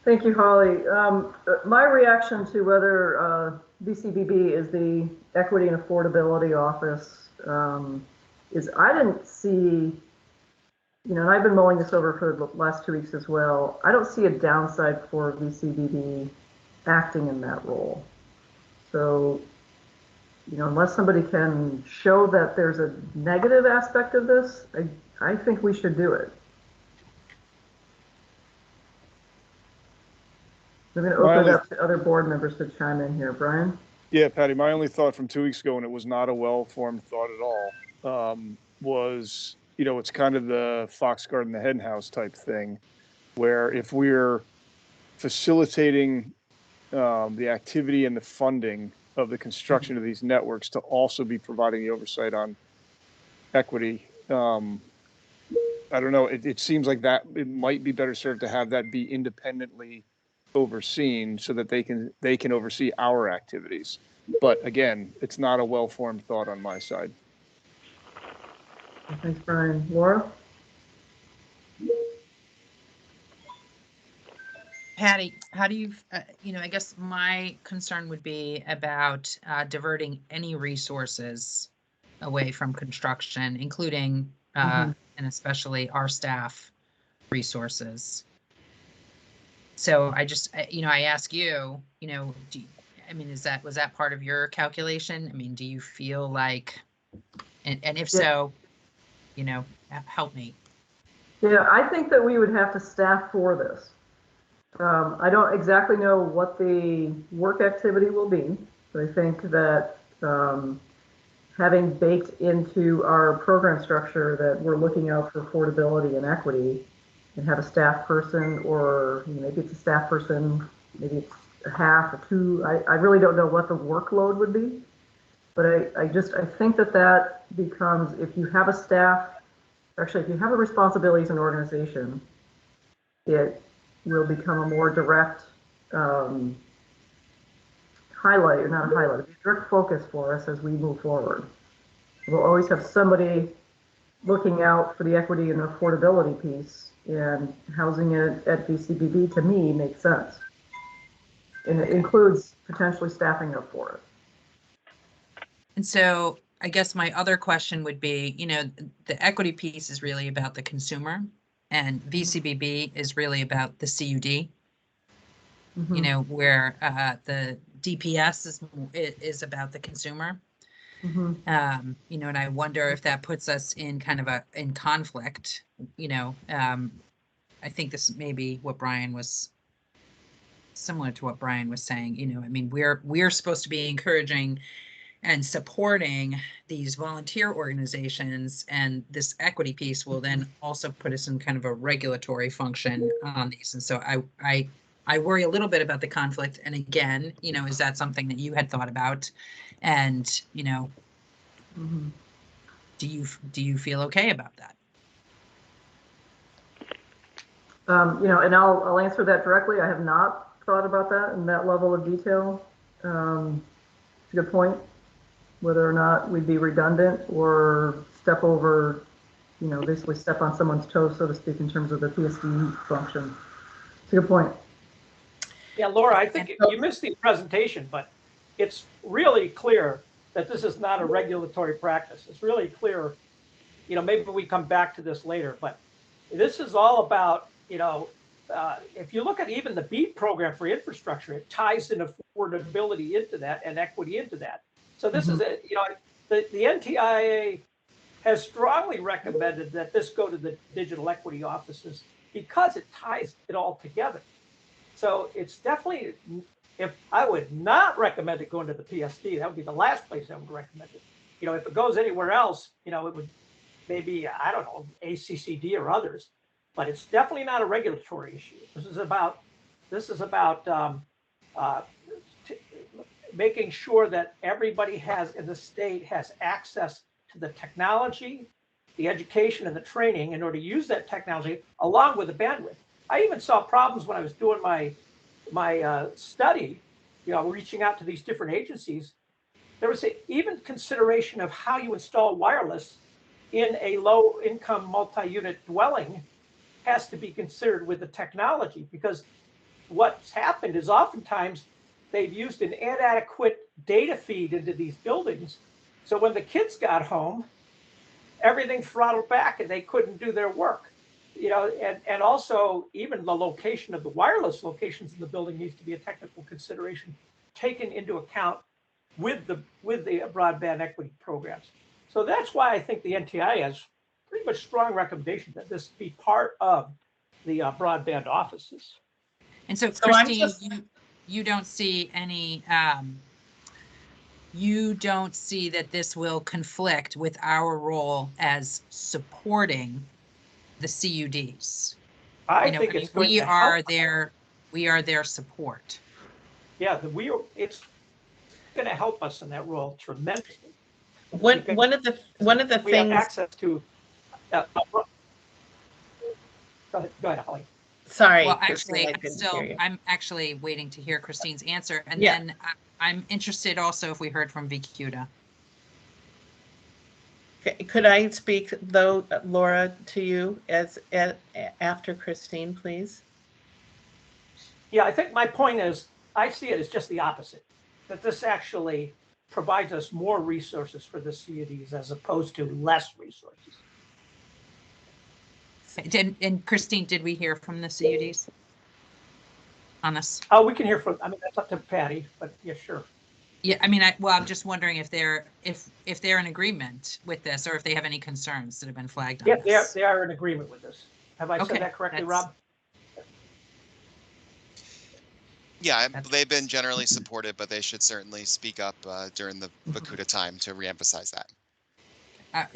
Thank you, Holly. My reaction to whether VCBB is the Equity and Affordability Office is I didn't see, and I've been mulling this over for the last 2 weeks as well. I don't see a downside for VCBB acting in that role. So, unless somebody can show that there's a negative aspect of this, I think we should do it. I'm going to open it up to other board members to chime in here. Brian? Yeah, Patty, my only thought from 2 weeks ago, and it was not a well-formed thought at all, was, it's kind of the fox guarding the hen house type thing, where if we're facilitating the activity and the funding of the construction of these networks to also be providing the oversight on equity, I don't know, it seems like that it might be better served to have that be independently overseen so that they can oversee our activities. But again, it's not a well-formed thought on my side. Thanks, Brian. Laura? Patty, how do you, I guess my concern would be about diverting any resources away from construction, including and especially our staff resources. So I just, I ask you, was that part of your calculation? I mean, do you feel like, and if so, help me. Yeah, I think that we would have to staff for this. I don't exactly know what the work activity will be, but I think that having baked into our program structure that we're looking out for affordability and equity, and have a staff person, or maybe it's a staff person, maybe it's a half, a two. I really don't know what the workload would be, but I think that becomes, if you have a staff, actually if you have a responsibility as an organization, it will become a more direct highlight, or not a highlight, a direct focus for us as we move forward. We'll always have somebody looking out for the equity and affordability piece, and housing it at VCBB to me makes sense. And it includes potentially staffing up for it. And so I guess my other question would be, the equity piece is really about the consumer, and VCBB is really about the CUD. Where the DPS is about the consumer. And I wonder if that puts us in kind of in conflict. I think this may be what Brian was similar to what Brian was saying. I mean, we're supposed to be encouraging and supporting these volunteer organizations, and this equity piece will then also put us in kind of a regulatory function on these. And so I worry a little bit about the conflict. And again, is that something that you had thought about? And, do you feel okay about that? And I'll answer that directly. I have not thought about that in that level of detail. It's a good point. Whether or not we'd be redundant or step over, basically step on someone's toes, so to speak, in terms of the PSD function. It's a good point. Yeah, Laura, I think you missed the presentation, but it's really clear that this is not a regulatory practice. It's really clear, maybe we come back to this later, but this is all about, if you look at even the BEAT program for infrastructure, it ties in affordability into that and equity into that. So this is it. The NTIA has strongly recommended that this go to the digital equity offices because it ties it all together. So it's definitely, if I would not recommend it going to the PSD, that would be the last place I would recommend it. If it goes anywhere else, it would maybe, I don't know, ACCD or others, but it's definitely not a regulatory issue. This is about making sure that everybody in the state has access to the technology, the education, and the training in order to use that technology along with the bandwidth. I even saw problems when I was doing my study, reaching out to these different agencies. There was even consideration of how you install wireless in a low-income multi-unit dwelling has to be considered with the technology, because what's happened is oftentimes they've used an inadequate data feed into these buildings. So when the kids got home, everything throttled back and they couldn't do their work. And also even the location of the wireless locations in the building needs to be a technical consideration taken into account with the broadband equity programs. So that's why I think the NTI has pretty much strong recommendation that this be part of the broadband offices. And so Christine, you don't see any, you don't see that this will conflict with our role as supporting the CUDs. I think it's going we to are help. We are their support. Yeah, it's going to help us in that role tremendously. One of the we things. have access to. Go ahead, Holly. Sorry. Well, Christine, actually, I'm actually waiting to hear Christine's answer, and Yeah. then I'm interested also if we heard from VCUDA. Could I speak though, Laura, to you after Christine, please? Yeah, I think my point is, I see it as just the opposite, that this actually provides us more resources for the CUDs as opposed to less resources. And Christine, did we hear from the CUDs on this? Oh, we can hear from, that's up to Patty, but yeah, sure. Yeah, I'm just wondering if they're in agreement with this, or if they have any concerns that have been flagged on this. They are in agreement with this. Have I said that correctly, Rob? Yeah, they've been generally supportive, but they should certainly speak up during the VCUDA time to reemphasize that.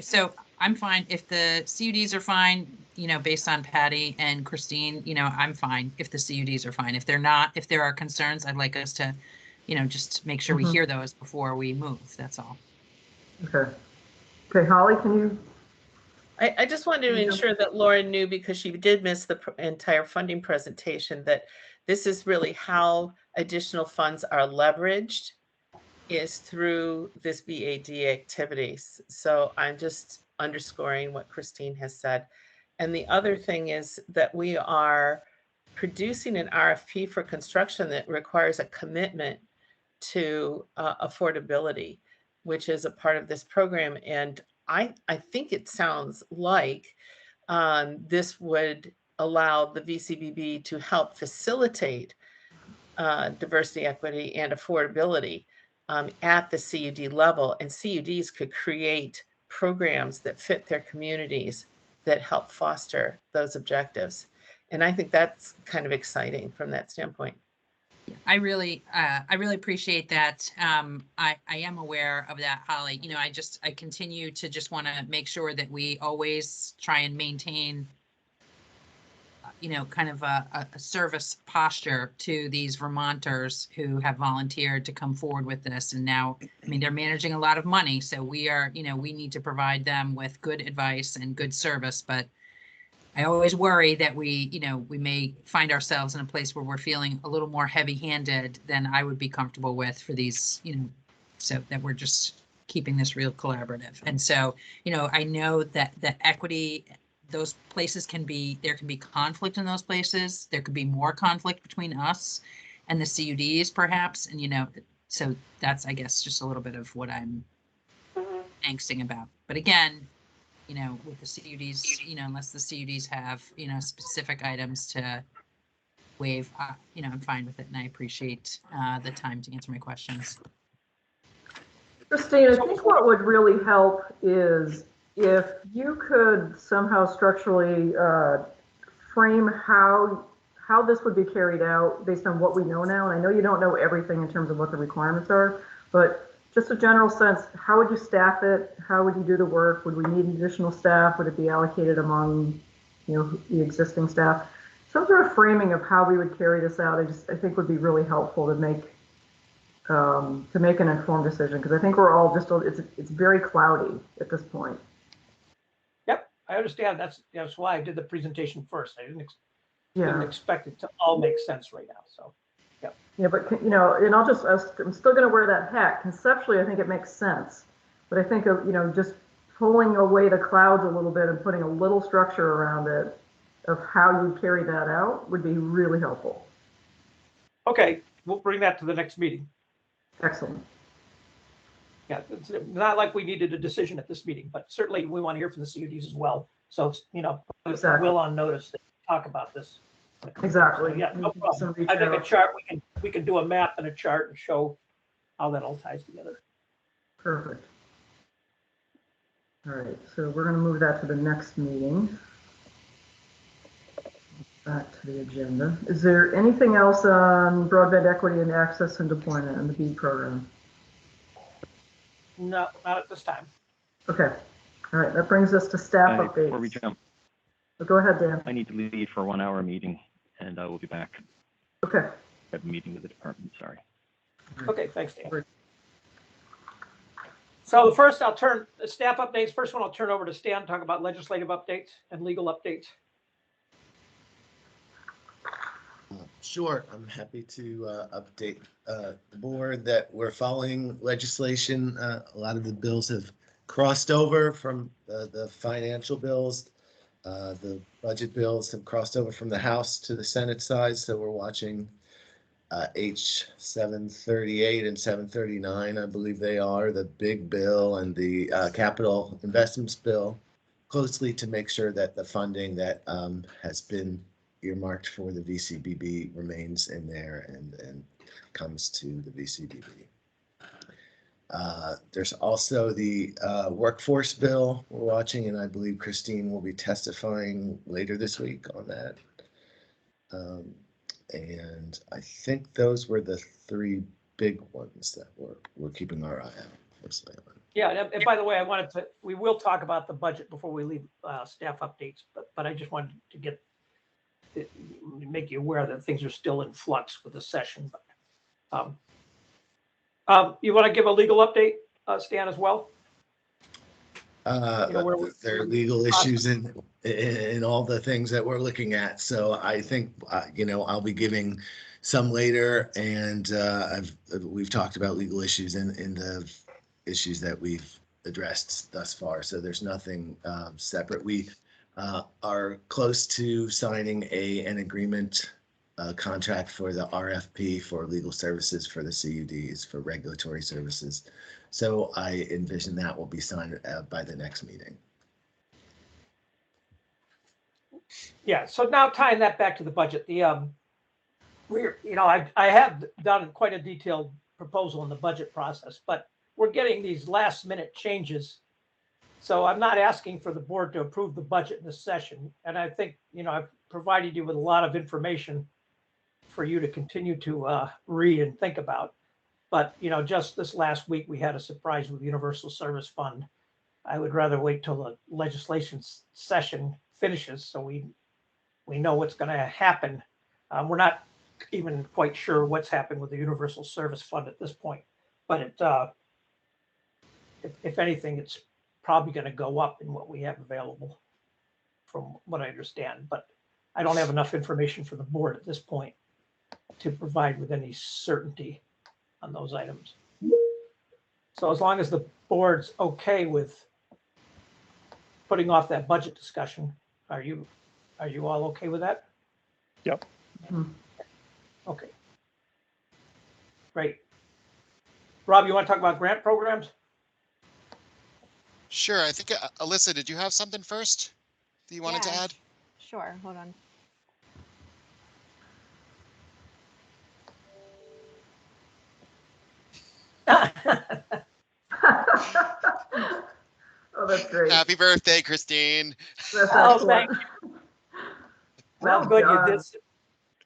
So I'm fine if the CUDs are fine, based on Patty and Christine, I'm fine if the CUDs are fine. If they're not, if there are concerns, I'd like us to, just make sure we hear those before we move. That's all. Okay, Holly, can you? I just wanted to ensure that Laura knew, because she did miss the entire funding presentation, that this is really how additional funds are leveraged, is through this BAD activities. So I'm just underscoring what Christine has said. And the other thing is that we are producing an RFP for construction that requires a commitment to affordability, which is a part of this program. And I think it sounds like this would allow the VCBB to help facilitate diversity, equity, and affordability at the CUD level. And CUDs could create programs that fit their communities that help foster those objectives. And I think that's kind of exciting from that standpoint. I really appreciate that. I am aware of that, Holly. You know, I continue to just want to make sure that we always try and maintain, you know, kind of a service posture to these Vermonters who have volunteered to come forward with this. And now, I mean, they're managing a lot of money. So we are, you know, we need to provide them with good advice and good service. But I always worry that we, you know, we may find ourselves in a place where we're feeling a little more heavy-handed than I would be comfortable with for these, you know, so that we're just keeping this real collaborative. And so, you know, I know that equity, those places there can be conflict in those places. There could be more conflict between us and the CUDs perhaps. And, you know, so that's, I guess, just a little bit of what I'm angsting about. But again, you know, with the CUDs, you know, unless the CUDs have, you know, specific items to waive, you know, I'm fine with it. And I appreciate the time to answer my questions. Christine, I think what would really help is if you could somehow structurally frame how this would be carried out based on what we know now. And I know you don't know everything in terms of what the requirements are, but just a general sense, how would you staff it? How would you do the work? Would we need additional staff? Would it be allocated among, you know, the existing staff? Some sort of framing of how we would carry this out, I think would be really helpful to make an informed decision, because I think we're all just, it's very cloudy at this point. Yep, I understand. That's why I did the presentation first. I didn't Yeah. expect it to all make sense right now. So, yeah. Yeah, but you know, and I'm still going to wear that hat. Conceptually, I think it makes sense, but I think of, you know, just pulling away the clouds a little bit and putting a little structure around it of how you carry that out would be really helpful. Okay, we'll bring that to the next meeting. Excellent. Yeah, it's not like we needed a decision at this meeting, but certainly we want to hear from the CUDs as well. So, you know, Exactly. we'll on notice to talk about this. Exactly. So, yeah, no problem. I think a chart, we can do a map and a chart and show how that all ties together. Perfect. All right, so we're going to move that to the next meeting. Back to the agenda. Is there anything else on broadband equity and access and deployment and the BEAD program? No, not at this time. Okay. All right, that brings us to staff updates. Before we jump, Go ahead, Dan. I need to leave for a 1 hour meeting, and I will be back. Okay. I have a meeting with the department, sorry. Okay, thanks, Dan. So the first, I'll turn the staff updates. First one, I'll turn over to Stan to talk about legislative updates and legal updates. Sure, I'm happy to update the board that we're following legislation. A lot of the bills have crossed over from the financial bills. The budget bills have crossed over from the House to the Senate side, so we're watching H 738 and 739, I believe they are, the big bill and the capital investments bill, closely to make sure that the funding that has been earmarked for the VCBB remains in there and comes to the VCBB. There's also the workforce bill we're watching, and I believe Christine will be testifying later this week on that. And I think those were the three big ones that we're keeping our eye out. Yeah, and by the way, we will talk about the budget before we leave staff updates, but I just wanted to make you aware that things are still in flux with the session. You want to give a legal update, Stan, as well? There are legal issues in all the things that we're looking at. So I think, I'll be giving some later, and we've talked about legal issues in the issues that we've addressed thus far. So there's nothing separate. We are close to signing an agreement contract for the RFP for legal services for the CUDs for regulatory services. So I envision that will be signed by the next meeting. Yeah, so now tying that back to the budget, I have done quite a detailed proposal in the budget process, but we're getting these last minute changes. So I'm not asking for the board to approve the budget in this session. And I think, I've provided you with a lot of information for you to continue to read and think about. But, just this last week, we had a surprise with the Universal Service Fund. I would rather wait till the legislation session finishes so we know what's going to happen. We're not even quite sure what's happened with the Universal Service Fund at this point, but if anything, it's probably going to go up in what we have available from what I understand, but I don't have enough information for the board at this point to provide with any certainty on those items. So as long as the board's okay with putting off that budget discussion, are you all okay with that? Yep. Okay. Great. Rob, you want to talk about grant programs? Sure. I think, Alyssa, did you have something first that you wanted to add? Sure, hold on. Oh, that's great. Happy birthday, Christine. That's Oh, excellent. thank you. Well, good.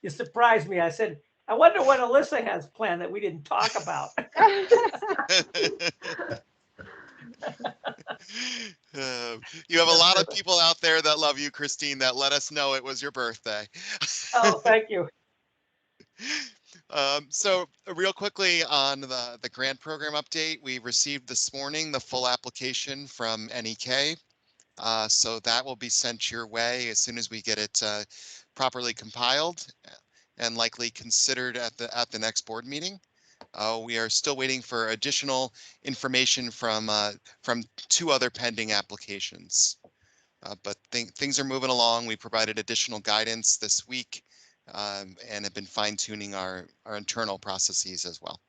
You surprised me. I said, I wonder what Alyssa has planned that we didn't talk about. You have a lot of people out there that love you, Christine, that let us know it was your birthday. Oh, thank you. So real quickly on the grant program update, we received this morning the full application from NEK. So that will be sent your way as soon as we get it properly compiled and likely considered at the next board meeting. We are still waiting for additional information from 2 other pending applications. But things are moving along. We provided additional guidance this week and have been fine-tuning our internal processes as well.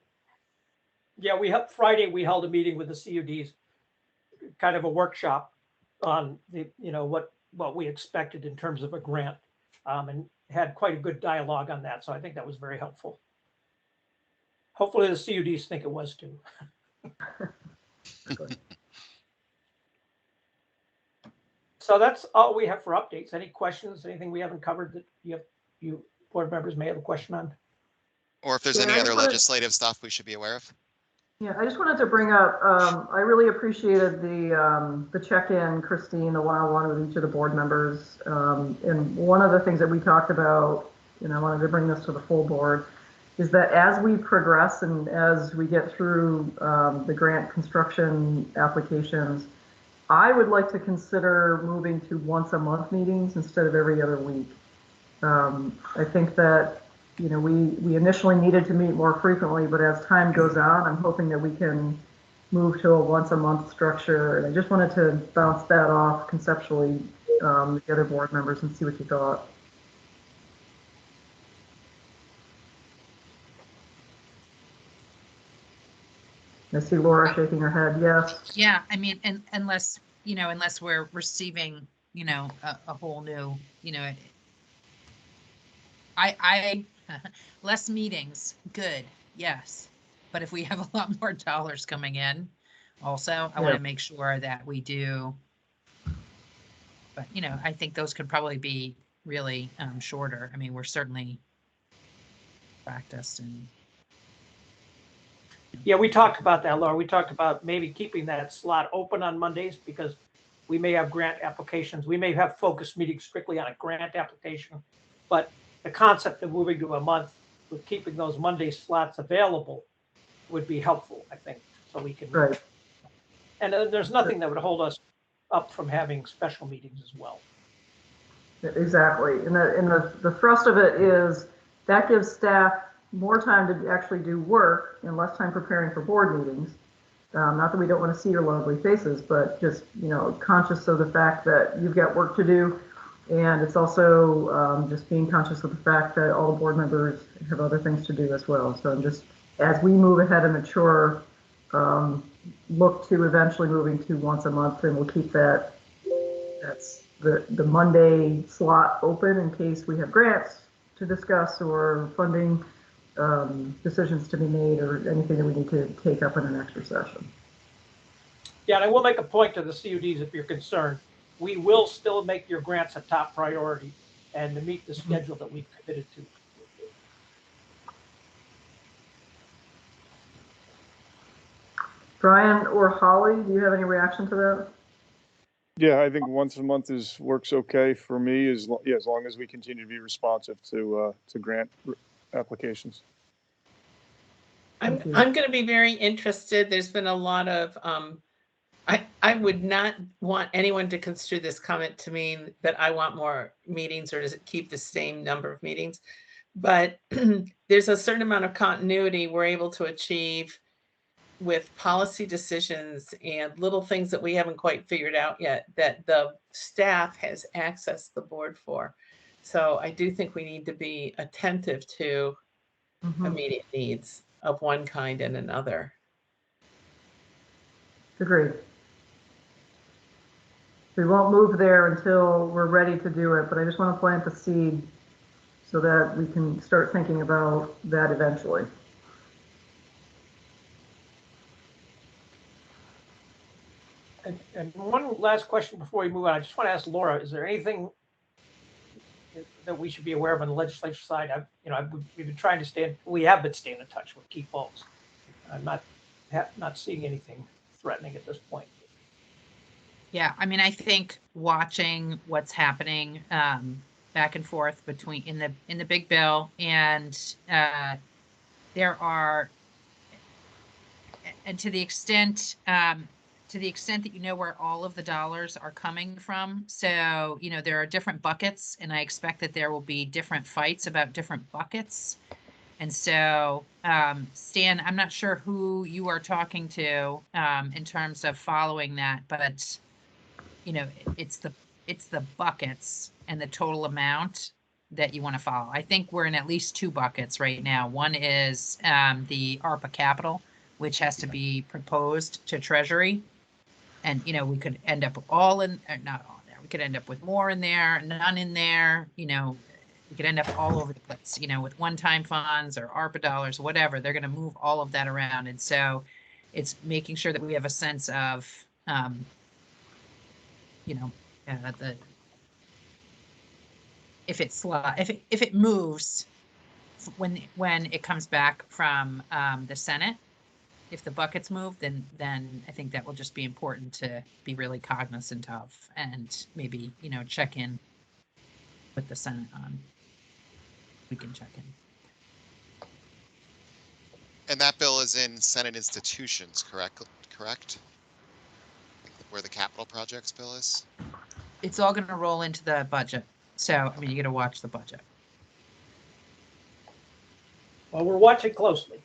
Yeah, Friday we held a meeting with the CUDs, kind of a workshop on the what we expected in terms of a grant, and had quite a good dialogue on that. So I think that was very helpful. Hopefully the CUDs think it was too. So that's all we have for updates. Any questions? Anything we haven't covered that you board members may have a question on? Or if there's any other legislative stuff we should be aware of. Yeah, I just wanted to bring up, I really appreciated the check-in, Christine, the one-on-one with each of the board members. And one of the things that we talked about, and I wanted to bring this to the full board, is that as we progress and as we get through the grant construction applications, I would like to consider moving to once-a-month meetings instead of every other week. I think that we initially needed to meet more frequently, but as time goes on, I'm hoping that we can move to a once-a-month structure. And I just wanted to bounce that off conceptually the other board members and see what you thought. I see Laura shaking her head. Yes. Yeah, I mean, and unless we're receiving, a whole new, I less meetings, good, yes. But if we have a lot more dollars coming in, also, I want to make sure that we do. But, I think those could probably be really shorter. I mean, we're certainly practiced and. Yeah, we talked about that, Laura. We talked about maybe keeping that slot open on Mondays because we may have grant applications. We may have focus meetings strictly on a grant application, but the concept of moving to a month with keeping those Monday slots available would be helpful, I think, so we can. Right. And there's nothing that would hold us up from having special meetings as well. Exactly. And the thrust of it is that gives staff more time to actually do work and less time preparing for board meetings. Not that we don't want to see your lovely faces, but just, conscious of the fact that you've got work to do. And it's also just being conscious of the fact that all the board members have other things to do as well. So just as we move ahead and mature, look to eventually moving to once a month, and we'll keep that's the Monday slot open in case we have grants to discuss or funding decisions to be made or anything that we need to take up in an extra session. Yeah, and I will make a point to the CUDs if you're concerned. We will still make your grants a top priority and to meet the schedule that we've committed to. Brian or Holly, do you have any reaction to that? Yeah, I think once a month works okay for me as long as we continue to be responsive to grant applications. I'm going to be very interested. There's been a lot of I would not want anyone to construe this comment to mean that I want more meetings or does it keep the same number of meetings. But there's a certain amount of continuity we're able to achieve with policy decisions and little things that we haven't quite figured out yet that the staff has accessed the board for. So I do think we need to be attentive to immediate needs of one kind and another. Agreed. We won't move there until we're ready to do it, but I just want to plant the seed so that we can start thinking about that eventually. And one last question before we move on. I just want to ask Laura, is there anything that we should be aware of on the legislature side? We've been trying to we have been staying in touch with key folks. I'm not seeing anything threatening at this point. Yeah, I mean, I think watching what's happening back and forth between in the big bill and there are, and to the extent that you know where all of the dollars are coming from. So, there are different buckets, and I expect that there will be different fights about different buckets. And so, Stan, I'm not sure who you are talking to in terms of following that, but it's the buckets and the total amount that you want to follow. I think we're in at least two buckets right now. One is the ARPA capital, which has to be proposed to Treasury. And, we could end up all in, not all in there. We could end up with more in there, none in there. We could end up all over the place, with one-time funds or ARPA dollars, whatever. They're going to move all of that around. And so it's making sure that we have a sense of, if it moves when it comes back from the Senate. If the buckets move, then I think that will just be important to be really cognizant of, and maybe check in with the Senate on. We can check in. And that bill is in Senate institutions, correct? Where the capital projects bill is? It's all going to roll into the budget. So, you got to watch the budget. Well, we're watching closely.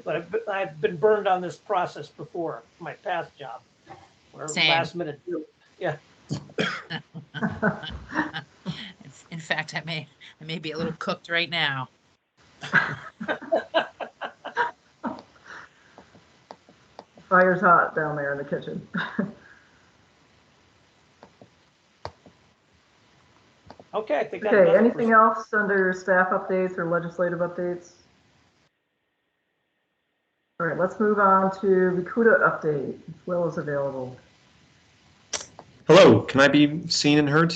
But I've been burned on this process before, my past job. Same. Last minute. Yeah. In fact, I may be a little cooked right now. Fire's hot down there in the kitchen. Okay, I think that's okay. Anything else under staff updates or legislative updates? All right, let's move on to Vicuda update. Will is available. Hello, can I be seen and heard?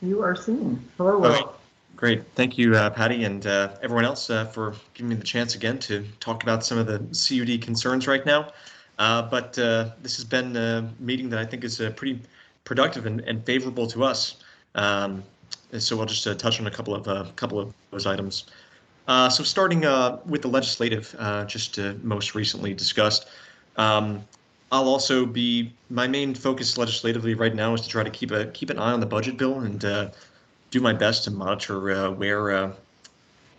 You are seen. Hello, Will. Okay, great. Thank you, Patty, and everyone else for giving me the chance again to talk about some of the CUD concerns right now. But this has been a meeting that I think is pretty productive and favorable to us. So we'll just touch on a couple of those items. So starting with the legislative, just most recently discussed, I'll also my main focus legislatively right now is to try to keep an eye on the budget bill and do my best to monitor where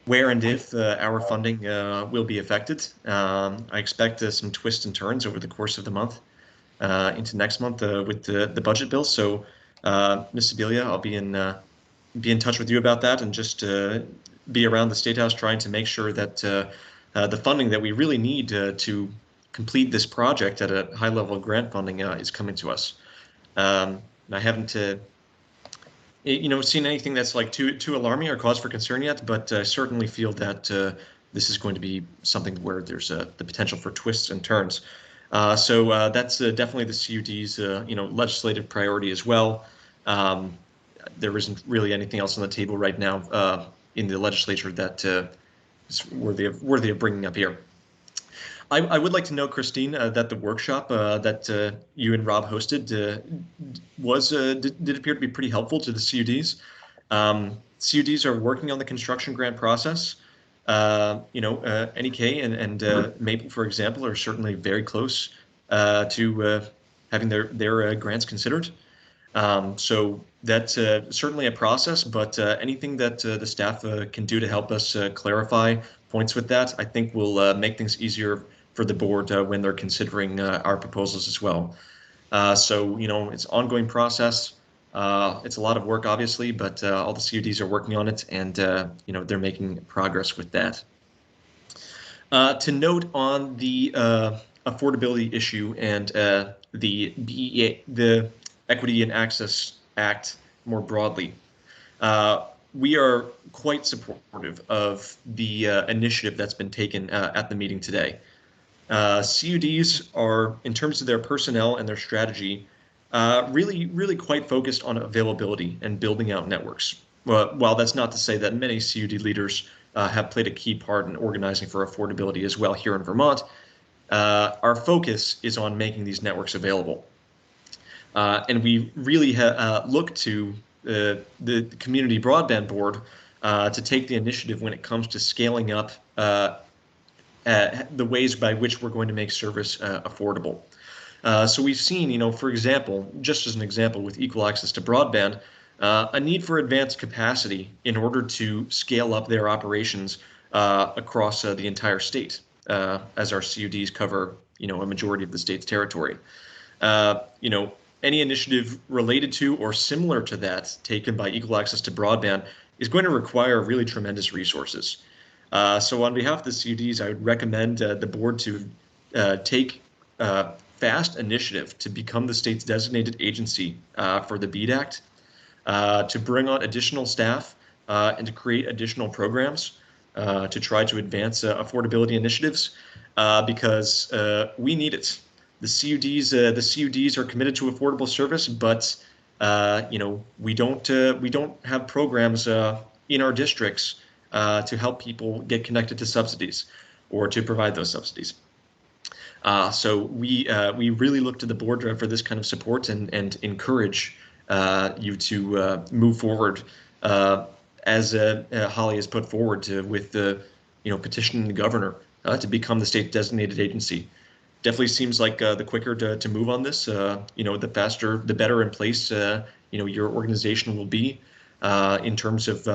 where and if our funding will be affected. I expect some twists and turns over the course of the month into next month with the budget bill. So, Ms. Sibilia, I'll be in touch with you about that and just be around the State House trying to make sure that the funding that we really need to complete this project at a high level of grant funding is coming to us. I haven't seen anything that's like too alarming or cause for concern yet, but I certainly feel that this is going to be something where there's the potential for twists and turns. So that's definitely the CUD's legislative priority as well. There isn't really anything else on the table right now in the legislature that is worthy of bringing up here. I would like to note, Christine, that the workshop that you and Rob hosted did appear to be pretty helpful to the CUDs. CUDs are working on the construction grant process. NEK and Maple, for example, are certainly very close to having their grants considered. So that's certainly a process, but anything that the staff can do to help us clarify points with that, I think will make things easier for the board when they're considering our proposals as well. So, it's an ongoing process. It's a lot of work, obviously, but all the CUDs are working on it, and they're making progress with that. To note on the affordability issue and the BEA, the Equity and Access Act more broadly, we are quite supportive of the initiative that's been taken at the meeting today. CUDs are, in terms of their personnel and their strategy, really quite focused on availability and building out networks. While that's not to say that many CUD leaders have played a key part in organizing for affordability as well here in Vermont, our focus is on making these networks available. And we really look to the Community Broadband Board to take the initiative when it comes to scaling up the ways by which we're going to make service affordable. So we've seen, for example, just as an example with equal access to broadband, a need for advanced capacity in order to scale up their operations across the entire state, as our CUDs cover, a majority of the state's territory. Any initiative related to or similar to that taken by equal access to broadband is going to require really tremendous resources. So on behalf of the CUDs, I would recommend the board to take fast initiative to become the state's designated agency for the BEAD Act, to bring on additional staff and to create additional programs to try to advance affordability initiatives because we need it. The CUDs are committed to affordable service, but we don't have programs in our districts to help people get connected to subsidies or to provide those subsidies. So we really look to the board for this kind of support and encourage you to move forward as Holly has put forward with the petitioning the governor to become the state designated agency. Definitely seems like the quicker to move on this, the faster, the better in place, your organization will be in terms of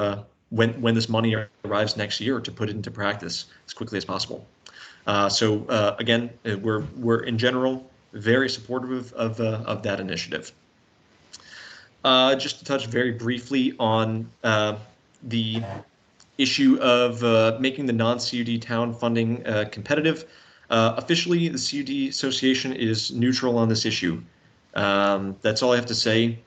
when this money arrives next year to put it into practice as quickly as possible. So again, we're in general very supportive of that initiative. Just to touch very briefly on the issue of making the non-CUD town funding competitive. Officially, the CUD Association is neutral on this issue. That's all I have to say.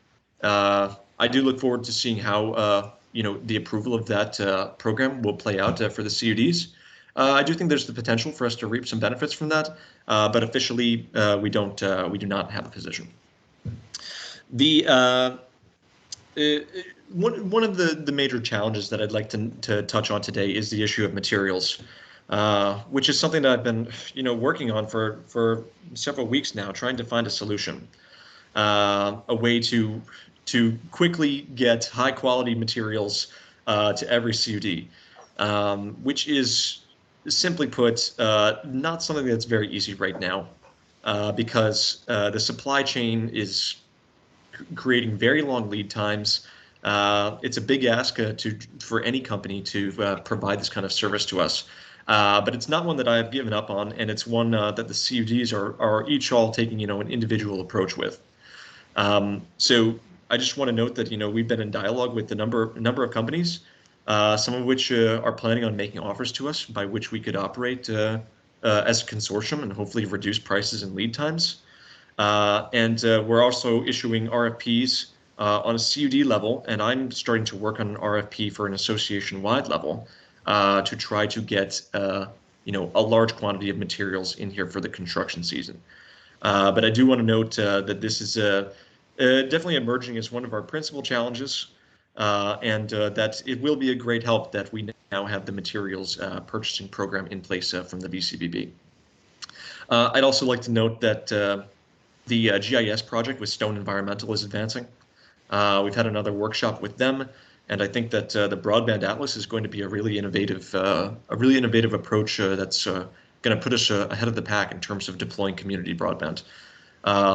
I do look forward to seeing how the approval of that program will play out for the CUDs. I do think there's the potential for us to reap some benefits from that, but officially we do not have a position. One of the major challenges that I'd like to touch on today is the issue of materials. Which is something that I've been, working on for several weeks now, trying to find a solution, a way to quickly get high quality materials to every CUD, which is simply put not something that's very easy right now, because the supply chain is creating very long lead times. It's a big ask for any company to provide this kind of service to us. But it's not one that I've given up on, and it's one that the CUDs are each all taking, an individual approach with. So I just want to note that, we've been in dialogue with a number of companies, some of which are planning on making offers to us by which we could operate as a consortium and hopefully reduce prices and lead times. And we're also issuing RFPs on a CUD level, and I'm starting to work on an RFP for an association-wide level to try to get a large quantity of materials in here for the construction season. But I do want to note that this is definitely emerging as one of our principal challenges, and that it will be a great help that we now have the materials purchasing program in place from the VCBB. I'd also like to note that the GIS project with Stone Environmental is advancing. We've had another workshop with them, and I think that the Broadband Atlas is going to be a really innovative approach that's going to put us ahead of the pack in terms of deploying community broadband.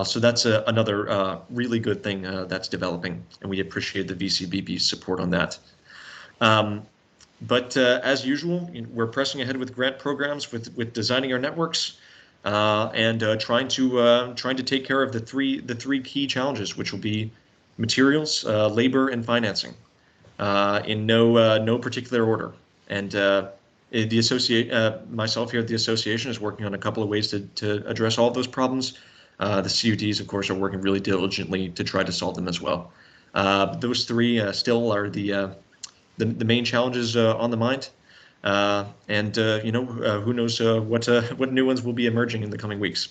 So that's another really good thing that's developing, and we appreciate the VCBB's support on that. But as usual, we're pressing ahead with grant programs, with designing our networks, and trying to take care of the three key challenges, which will be materials, labor, and financing, in no particular order. And myself here at the association is working on a couple of ways to address all of those problems. The CUDs, of course, are working really diligently to try to solve them as well. Those three still are the main challenges on the mind. And who knows what new ones will be emerging in the coming weeks.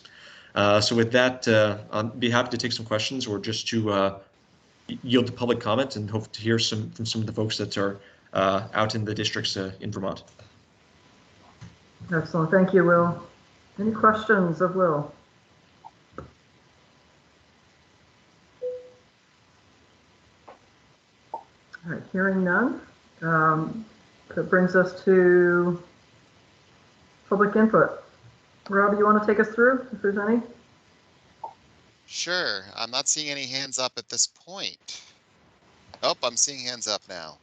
So with that, I'll be happy to take some questions or just to yield to public comment and hope to hear from some of the folks that are out in the districts in Vermont. Excellent. Thank you, Will. Any questions of Will? All right, hearing none. That brings us to public input. Rob, you want to take us through if there's any? Sure. I'm not seeing any hands up at this point. Oh, I'm seeing hands up now.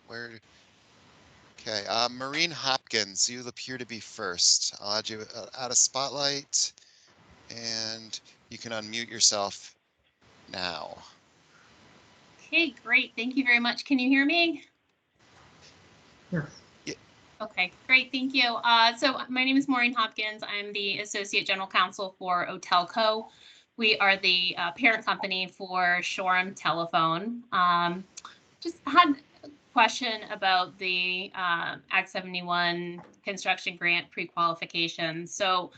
Okay, Maureen Hopkins, you appear to be first. I'll add you out of spotlight, and you can unmute yourself now. Okay, great. Thank you very much. Can you hear me? Yes. Yeah. Okay, great. Thank you. So my name is Maureen Hopkins. I'm the Associate General Counsel for Otelco. We are the parent company for Shoreham Telephone. Just had a question about the Act 71 construction grant pre-qualification. So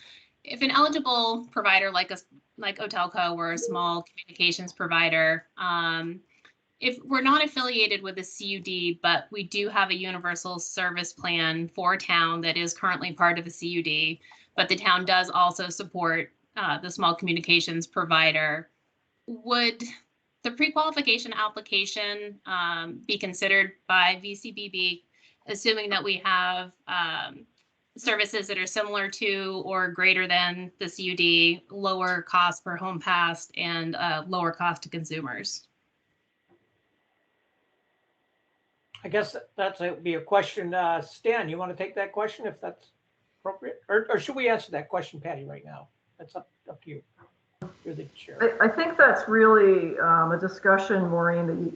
if an eligible provider like Otelco, we're a small communications provider, if we're not affiliated with a CUD, but we do have a universal service plan for town that is currently part of the CUD, but the town does also support the small communications provider, would the pre-qualification application be considered by VCBB, assuming that we have services that are similar to or greater than the CUD, lower cost per home passed, and lower cost to consumers? I guess that's be a question. Stan, you want to take that question if that's appropriate? Or should we answer that question, Patty, right now? That's up to you. You're the chair. I think that's really a discussion, Maureen,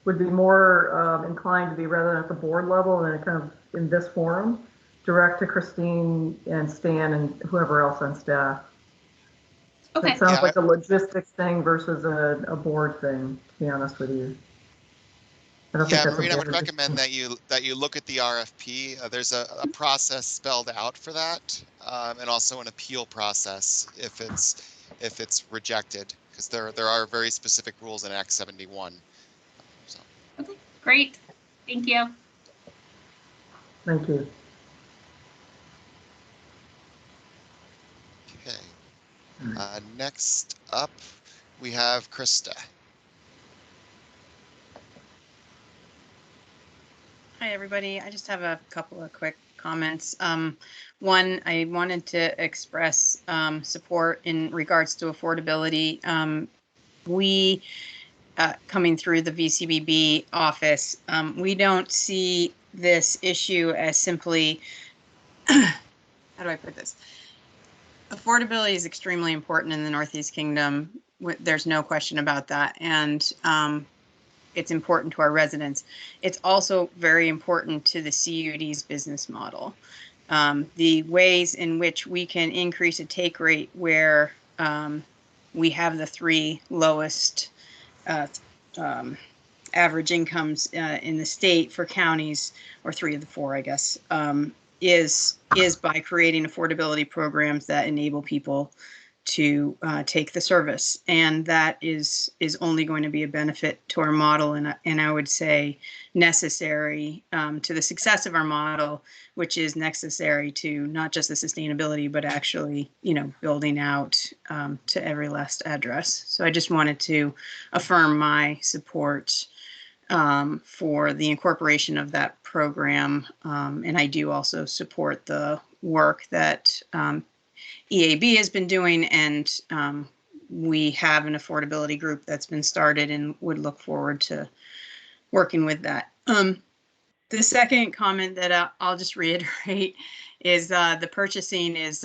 would be more inclined to be rather than at the board level and kind of in this forum, direct to Christine and Stan and whoever else on staff. Okay. It sounds like a logistics thing versus a board thing, to be honest with you. Yeah, Maureen, I would recommend that you look at the RFP. There's a process spelled out for that, and also an appeal process if it's rejected, because there are very specific rules in Act 71. So. Okay, great. Thank you. Thank you. Okay. Next up, we have Krista. Hi, everybody. I just have a couple of quick comments. One, I wanted to express support in regards to affordability. We coming through the VCBB office. We don't see this issue as simply, how do I put this? Affordability is extremely important in the Northeast Kingdom. There's no question about that. And it's important to our residents. It's also very important to the CUD's business model. The ways in which we can increase a take rate where we have the 3 lowest average incomes in the state for counties, or 3 of the 4, I guess, is by creating affordability programs that enable people to take the service, and that is only going to be a benefit to our model, and I would say necessary to the success of our model, which is necessary to not just the sustainability, but actually, building out to every last address. So I just wanted to affirm my support for the incorporation of that program, and I do also support the work that EAB has been doing, and we have an affordability group that's been started and would look forward to working with that. The second comment that I'll just reiterate is the purchasing is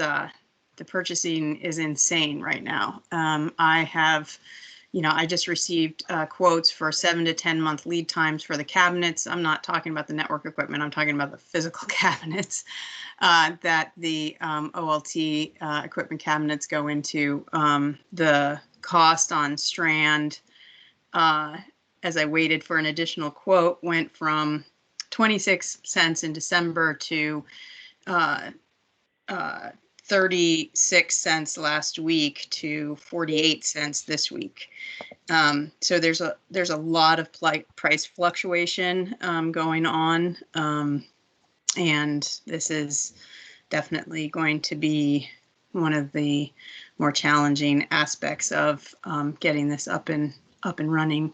insane right now. I just received quotes for 7 to 10 month lead times for the cabinets. I'm not talking about the network equipment. I'm talking about the physical cabinets that the OLT equipment cabinets go into. The cost on Strand, as I waited for an additional quote, went from 26 cents in December to 36 cents last week to 48 cents this week. So there's a lot of price fluctuation going on, and this is definitely going to be one of the more challenging aspects of getting this up and running.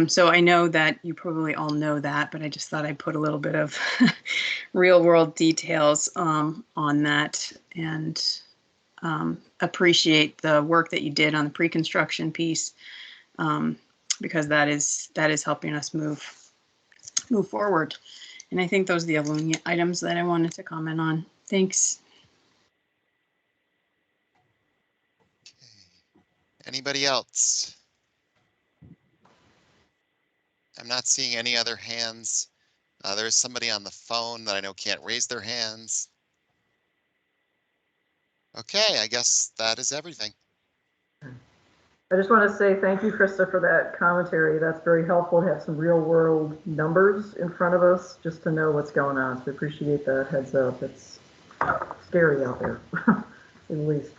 So I know that you probably all know that, but I just thought I'd put a little bit of real world details on that, and appreciate the work that you did on the pre-construction piece, because that is helping us move forward. And I think those are the only items that I wanted to comment on. Thanks. Anybody else? I'm not seeing any other hands. There's somebody on the phone that I know can't raise their hands. Okay, I guess that is everything. I just want to say thank you, Krista, for that commentary. That's very helpful to have some real world numbers in front of us just to know what's going on. So we appreciate that heads up. It's scary out there, at least.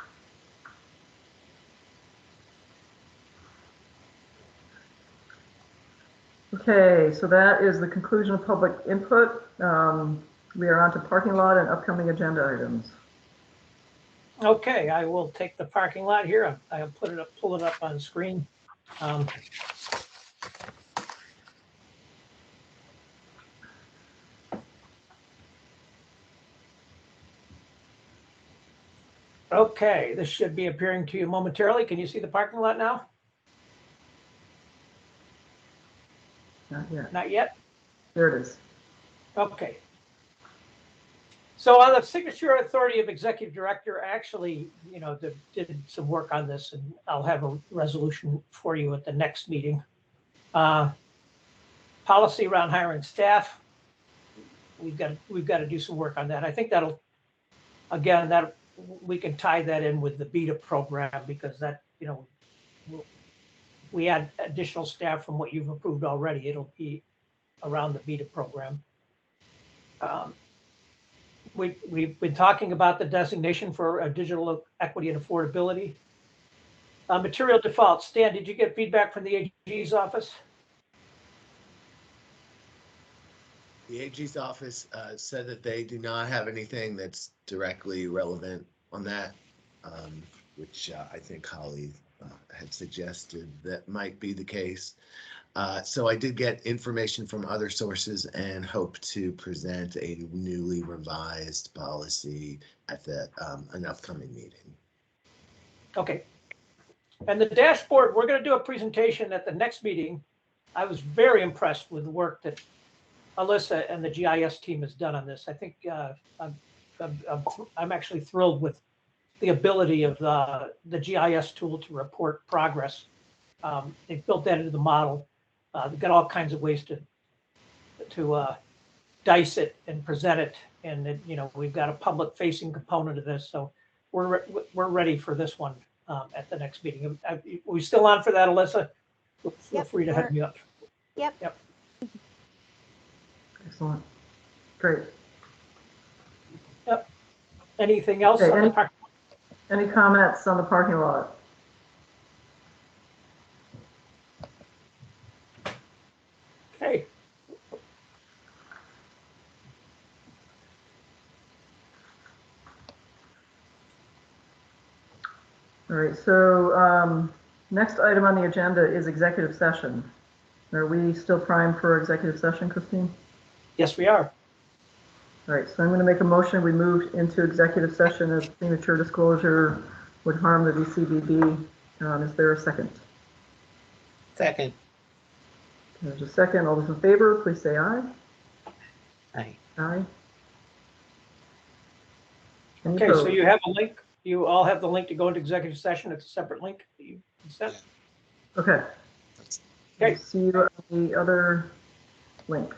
Okay, so that is the conclusion of public input. We are on to parking lot and upcoming agenda items. Okay, I will take the parking lot here. I'll pull it up on screen. Okay, this should be appearing to you momentarily. Can you see the parking lot now? Not yet. Not yet? There it is. Okay. So on the signature authority of executive director, actually, did some work on this, and I'll have a resolution for you at the next meeting. Policy around hiring staff. We've got to do some work on that. I think we can tie that in with the BETA program, because that, we add additional staff from what you've approved already. It'll be around the BETA program. We've been talking about the designation for digital equity and affordability. Material default. Stan, did you get feedback from the AG's office? The AG's office said that they do not have anything that's directly relevant on that, which I think Holly had suggested that might be the case. So I did get information from other sources and hope to present a newly revised policy at an upcoming meeting. Okay. And the dashboard, we're going to do a presentation at the next meeting. I was very impressed with the work that Alyssa and the GIS team has done on this. I think I'm actually thrilled with the ability of the GIS tool to report progress. They've built that into the model. They've got all kinds of ways to dice it and present it. And it, we've got a public facing component of this. So we're ready for this one at the next meeting. Are we still on for that, Alyssa? Feel Yep, free to head me up. Yep. Excellent. Great. Yep. Anything else Okay, on the park? Any comments on the parking lot? Okay. All right, so next item on the agenda is executive session. Are we still primed for executive session, Christine? Yes, we are. All right, so I'm going to make a motion. We move into executive session as premature disclosure would harm the VCBB. Is there a second? Second. There's a second. All those in favor, please say aye. Aye. Aye. Any Okay, so opposed? you have a link. You all have the link to go into executive session. It's a separate link that you can send. Okay. Okay. See you on the other link.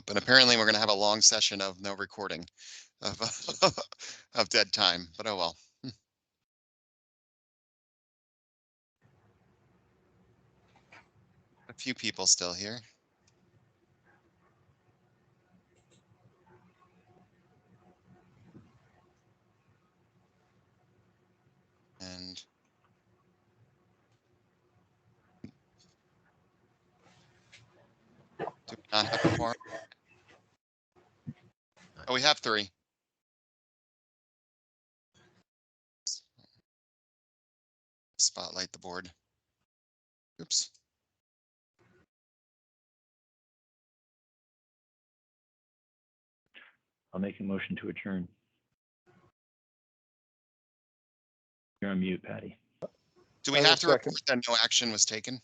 Nope. And apparently we're going to have a long session of no recording of, of dead time, but oh well. A few people still here. And do we not have a quorum? Oh, we have 3. Spotlight the board. Oops. I'll make a motion to adjourn. You're on mute, Patty. Do we I will have to second. report that no action was taken?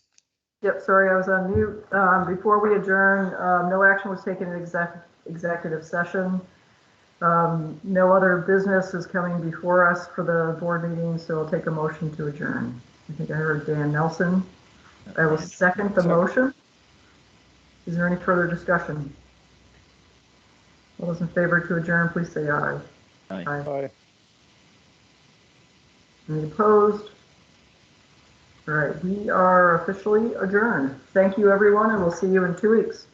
Yep, sorry, I was on mute. Before we adjourn, no action was taken in executive session. No other business is coming before us for the board meeting, so I'll take a motion to adjourn. I think I heard Dan Nelson. I will second the motion. Is there any further discussion? All those in favor to adjourn, please say aye. Aye. Aye. Any opposed? All right, we are officially adjourned. Thank you, everyone, and we'll see you in 2 weeks.